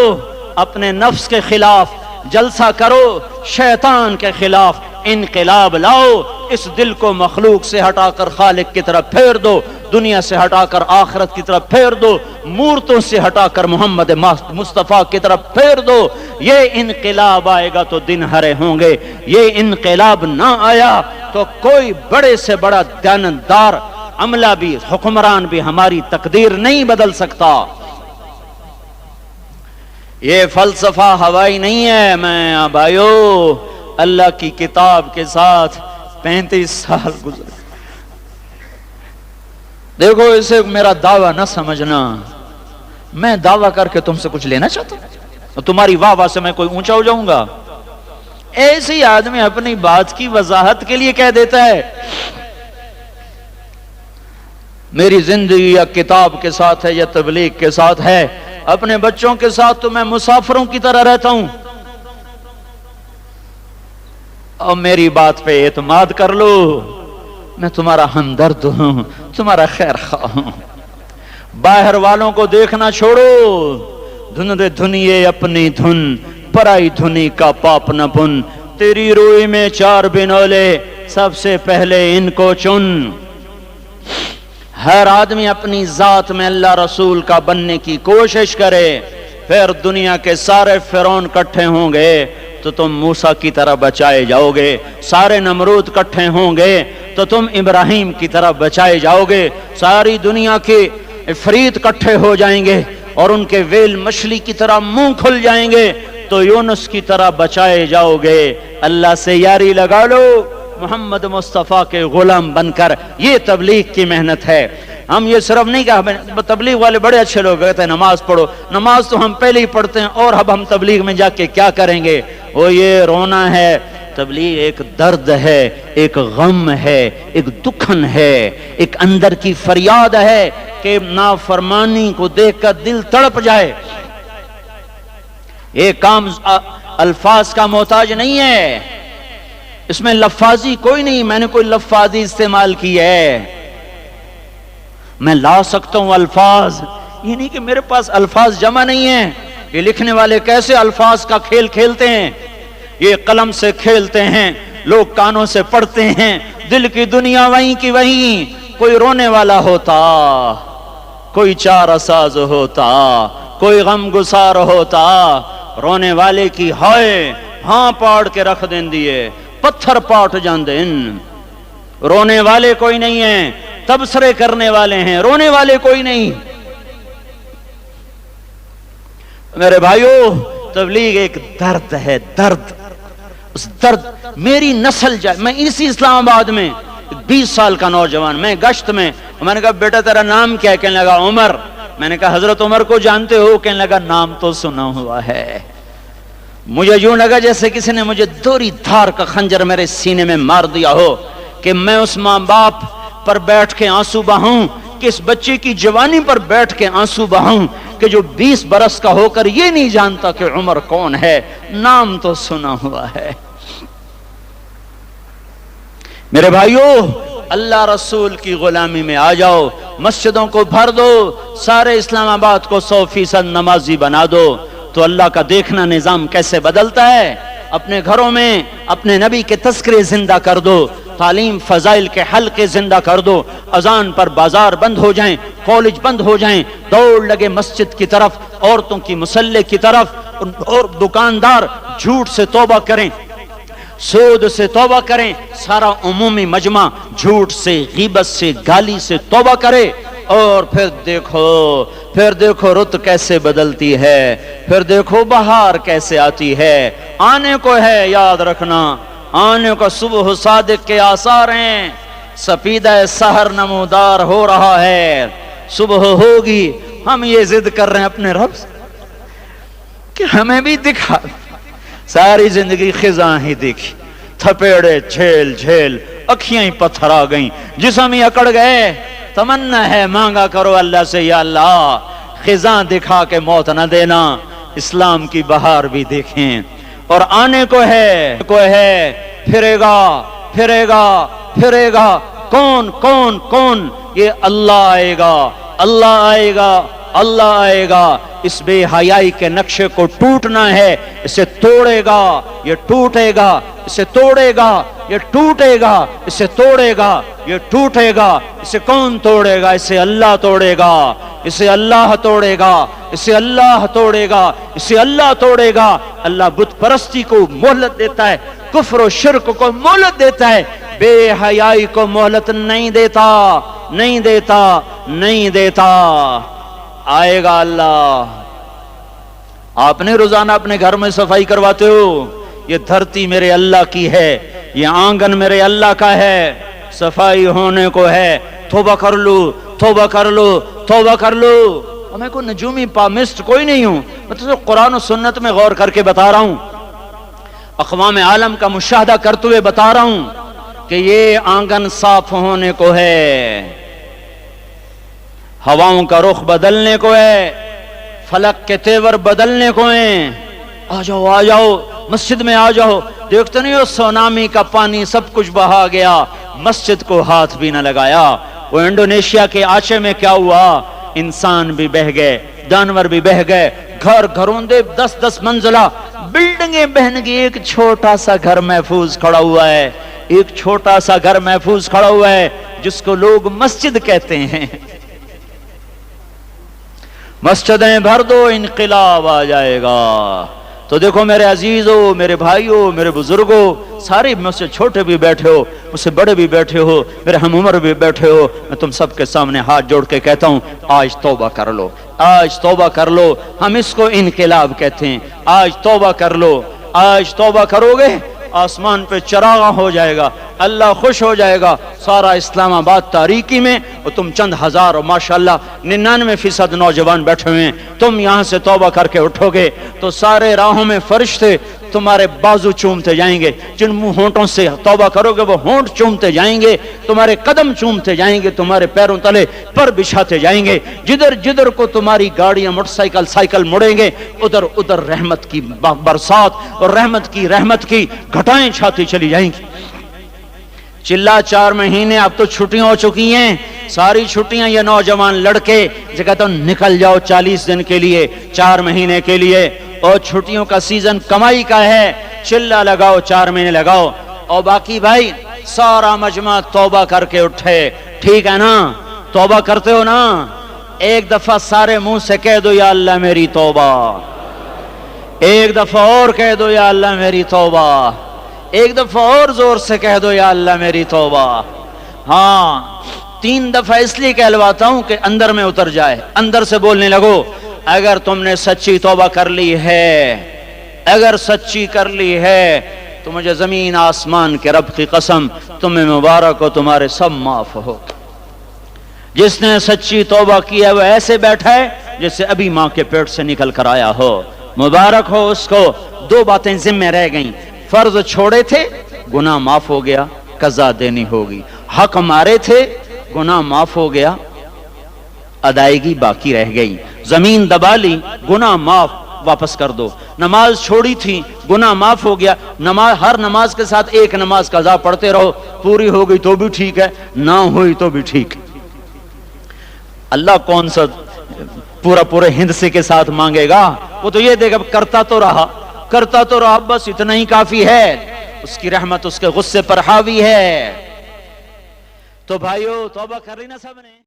اپنے نفس کے خلاف، جلسہ کرو شیطان کے خلاف، انقلاب لاؤ، اس دل کو مخلوق سے ہٹا کر خالق کی طرف پھیر دو، دنیا سے ہٹا کر آخرت کی طرف پھیر دو، مورتوں سے ہٹا کر محمد مصطفیٰ کی طرف پھیر دو۔ یہ انقلاب آئے گا تو دن ہرے ہوں گے، یہ انقلاب نہ آیا تو کوئی بڑے سے بڑا دیانتدار عملہ بھی، حکمران بھی ہماری تقدیر نہیں بدل سکتا۔ یہ فلسفہ ہوائی نہیں ہے۔ میں بھائیو اللہ کی کتاب کے ساتھ 35 سال گزرے، دیکھو اسے میرا دعویٰ نہ سمجھنا، میں دعویٰ کر کے تم سے کچھ لینا چاہتا ہوں، تمہاری واہ واہ سے میں کوئی اونچا ہو جاؤں گا؟ ایسے ہی آدمی اپنی بات کی وضاحت کے لیے کہہ دیتا ہے میری زندگی یا کتاب کے ساتھ ہے یا تبلیغ کے ساتھ ہے، اپنے بچوں کے ساتھ تو میں مسافروں کی طرح رہتا ہوں، اور میری بات پہ اعتماد کر لو، میں تمہارا ہمدرد ہوں، تمہارا خیر خواہ ہوں۔ باہر والوں کو دیکھنا چھوڑو، دھن دے دھنیے اپنی دھن، پرائی دھنی کا پاپ نہ بن، تیری روئی میں 4 بنولے، سب سے پہلے ان کو چن۔ ہر آدمی اپنی ذات میں اللہ رسول کا بننے کی کوشش کرے، پھر دنیا کے سارے فرعون کٹھے ہوں گے تو تم موسیٰ کی طرح بچائے جاؤ گے، سارے نمرود کٹھے ہوں گے تو تم ابراہیم کی طرح بچائے جاؤ گے، ساری دنیا کے عفریت کٹھے ہو جائیں گے اور ان کے ویل مچھلی کی طرح منہ کھل جائیں گے تو یونس کی طرح بچائے جاؤ گے۔ اللہ سے یاری لگا لو، محمد مصطفیٰ کے غلام بن کر، یہ تبلیغ کی محنت ہے۔ ہم یہ صرف نہیں کہا، تبلیغ والے بڑے اچھے لوگ کہتے ہیں نماز پڑھو، نماز تو ہم پہلے ہی پڑھتے ہیں، اور اب ہم تبلیغ میں جا کے کیا کریں گے؟ وہ یہ رونا ہے۔ تبلیغ ایک درد ہے، ایک غم ہے، ایک دکھن ہے، ایک اندر کی فریاد ہے کہ نافرمانی کو دیکھ کر دل تڑپ جائے۔ یہ کام الفاظ کا محتاج نہیں ہے، اس میں لفاظی کوئی نہیں، میں نے کوئی لفاظی استعمال کی ہے، میں لا سکتا ہوں الفاظ، یہ نہیں کہ میرے پاس الفاظ جمع نہیں ہیں۔ یہ لکھنے والے کیسے الفاظ کا کھیل کھیلتے ہیں، یہ قلم سے کھیلتے ہیں، لوگ کانوں سے پڑھتے ہیں، دل کی دنیا وہیں کی وہیں۔ کوئی رونے والا ہوتا، کوئی چارہ ساز ہوتا، کوئی غم گسار ہوتا، رونے والے کی ہائے ہاں پاڑ کے رکھ دیں دیے، پتھر پاٹ جان دیں۔ رونے والے کوئی نہیں ہیں، تبصرے کرنے والے ہیں، رونے والے کوئی نہیں۔ میرے بھائیو تبلیغ ایک درد ہے، درد، اس درد میری نسل جائے۔ میں اسی اسلام آباد میں 20 سال کا نوجوان، میں گشت میں نے کہا بیٹا تیرا نام کیا ہے؟ کہنے لگا عمر۔ میں نے کہا حضرت عمر کو جانتے ہو؟ کہنے لگا نام تو سنا ہوا ہے۔ مجھے یوں لگا جیسے کسی نے مجھے دوری دھار کا خنجر میرے سینے میں مار دیا ہو، کہ میں اس ماں باپ پر بیٹھ کے آنسو بہاؤں، کہ اس بچے کی جوانی پر بیٹھ کے آنسو بہاؤں، کہ جو 20 برس کا ہو کر یہ نہیں جانتا کہ عمر کون ہے، نام تو سنا ہوا ہے۔ میرے بھائیو اللہ رسول کی غلامی میں آ جاؤ، مسجدوں کو بھر دو، سارے اسلام آباد کو 100% نمازی بنا دو، تو اللہ کا دیکھنا نظام کیسے بدلتا ہے۔ اپنے گھروں میں اپنے نبی کے تذکرے زندہ کر دو، تعلیم فضائل کے حلقے زندہ کر دو، اذان پر بازار بند ہو جائیں، کالج بند ہو جائیں، دوڑ لگے مسجد کی طرف، عورتوں کی مصلے کی طرف، اور دکاندار جھوٹ سے توبہ کریں، سود سے توبہ کریں، سارا عمومی مجمع جھوٹ سے، غیبت سے، گالی سے توبہ کرے، اور پھر دیکھو رت کیسے بدلتی ہے، پھر دیکھو بہار کیسے آتی ہے۔ آنے کو ہے، یاد رکھنا، آنے کو صبح صادق کے آثار ہیں، سپیدہ سحر نمودار ہو رہا ہے، صبح ہوگی۔ ہم یہ ضد کر رہے ہیں اپنے رب سے کہ ہمیں بھی دکھا۔ ساری زندگی خزاں ہی دیکھی، تھپیڑے جھیل جھیل، اکھیاں ہی پتھر آ گئیں، جسم ہی اکڑ گئے۔ تمنا ہے مانگا کرو اللہ سے، یا اللہ خزاں دکھا کے موت نہ دینا، اسلام کی بہار بھی دیکھیں۔ اور آنے کو ہے پھرے گا، پھرے گا پھرے گا، کون کون کون؟ یہ اللہ آئے گا، اللہ آئے گا، اللہ آئے گا۔ اس بے حیائی کے نقشے کو ٹوٹنا ہے، اسے توڑے گا، یہ ٹوٹے گا، اسے توڑے گا، یہ ٹوٹے گا، اسے توڑے گا، یہ ٹوٹے گا۔ اسے کون توڑے گا؟ اسے اللہ توڑے گا، اسے اللہ توڑے گا، اسے اللہ توڑے گا، اسے اللہ توڑے گا۔ اللہ بت پرستی کو مہلت دیتا ہے، کفر و شرک کو مہلت دیتا ہے، بے حیائی کو مہلت نہیں دیتا، نہیں دیتا، نہیں دیتا۔ آئے گا اللہ۔ آپ نے روزانہ اپنے گھر میں صفائی کرواتے ہو؟ یہ دھرتی میرے اللہ کی ہے، یہ آنگن میرے اللہ کا ہے، صفائی ہونے کو ہے، توبہ کر لو، توبہ کر لو، توبہ کر لو۔ اور میں کوئی نجومی پامسٹ کوئی نہیں ہوں، میں تو قرآن و سنت میں غور کر کے بتا رہا ہوں، اقوام عالم کا مشاہدہ کرتے ہوئے بتا رہا ہوں کہ یہ آنگن صاف ہونے کو ہے، ہواؤں کا رخ بدلنے کو ہے، فلک کے تیور بدلنے کو ہیں۔ آ جاؤ آ جاؤ، مسجد میں آ جاؤ۔ دیکھتے نہیں ہو سونامی کا پانی سب کچھ بہا گیا، مسجد کو ہاتھ بھی نہ لگایا۔ وہ انڈونیشیا کے آچے میں کیا ہوا؟ انسان بھی بہ گئے، جانور بھی بہ گئے، گھر گھروندے 10-10 منزلہ بلڈنگیں بہن گئی، ایک چھوٹا سا گھر محفوظ کھڑا ہوا ہے، ایک چھوٹا سا گھر محفوظ کھڑا ہوا ہے جس کو لوگ مسجد کہتے ہیں۔ مسجدیں بھر دو، انقلاب آ جائے گا۔ تو دیکھو میرے عزیزو، میرے بھائیو، میرے بزرگو، سارے مجھ سے چھوٹے بھی بیٹھے ہو، مجھ سے بڑے بھی بیٹھے ہو، میرے ہم عمر بھی بیٹھے ہو، میں تم سب کے سامنے ہاتھ جوڑ کے کہتا ہوں آج توبہ کر لو، آج توبہ کر لو۔ ہم اس کو انقلاب کہتے ہیں۔ آج توبہ کر لو، آج توبہ کرو گے آسمان پہ چراغاں ہو جائے گا، اللہ خوش ہو جائے گا، سارا اسلام آباد تاریکی میں، اور تم چند ہزار اور ماشاءاللہ 99% نوجوان بیٹھے ہوئے ہیں، تم یہاں سے توبہ کر کے اٹھو گے تو سارے راہوں میں فرشتے تمہارے بازو چومتے جائیں گے، جن منہ ہونٹوں سے توبہ کرو گے وہ ہونٹ چومتے جائیں گے، تمہارے قدم چومتے جائیں گے، تمہارے پیروں تلے پر بچھاتے جائیں گے، جدھر جدھر کو تمہاری گاڑیاں موٹر سائیکل سائیکل مڑیں گے ادھر ادھر رحمت کی برسات اور رحمت کی گھٹائیں چھاتی چلی جائیں گی۔ چلا 4 مہینے اب تو چھٹیاں ہو چکی ہیں، ساری چھٹیاں یہ نوجوان لڑکے جو کہتا ہوں نکل جاؤ 40 دن کے لیے، 4 مہینے کے لیے، اور چھٹیوں کا سیزن کمائی کا ہے، چلا لگاؤ 4 مہینے لگاؤ، اور باقی بھائی سارا مجمع توبہ کر کے اٹھے، ٹھیک ہے نا؟ توبہ کرتے ہو نا؟ ایک دفعہ سارے منہ سے کہہ دو یا اللہ میری توبہ، ایک دفعہ اور کہہ دو یا اللہ میری توبہ، ایک دفعہ اور زور سے کہہ دو یا اللہ میری توبہ۔ ہاں 3 دفعہ اس لیے کہلواتا ہوں کہ اندر میں اتر جائے، اندر سے بولنے لگو۔ اگر تم نے سچی توبہ کر لی ہے، اگر سچی کر لی ہے تو مجھے زمین آسمان کے رب کی قسم تمہیں مبارک ہو، تمہارے سب معاف ہو۔ جس نے سچی توبہ کی ہے وہ ایسے بیٹھا ہے جیسے ابھی ماں کے پیٹ سے نکل کر آیا ہو، مبارک ہو اس کو۔ 2 باتیں ذمہ رہ گئیں، فرض چھوڑے تھے گناہ معاف ہو گیا، قضا دینی ہوگی، حق مارے تھے گناہ معاف ہو گیا، ادائیگی باقی رہ گئی، زمین دبا لی گناہ معاف، واپس کر دو، نماز چھوڑی تھی گناہ معاف ہو گیا، ہر نماز کے ساتھ ایک نماز قضا پڑھتے رہو، پوری ہو گئی تو بھی ٹھیک ہے، نہ ہوئی تو بھی ٹھیک ہے۔ اللہ کون سا پورے ہندسے کے ساتھ مانگے گا؟ وہ تو یہ دیکھا کرتا تو رہا بس اتنا ہی کافی ہے، اس کی رحمت اس کے غصے پر حاوی ہے۔ تو بھائیو توبہ کر لی نا سب نے؟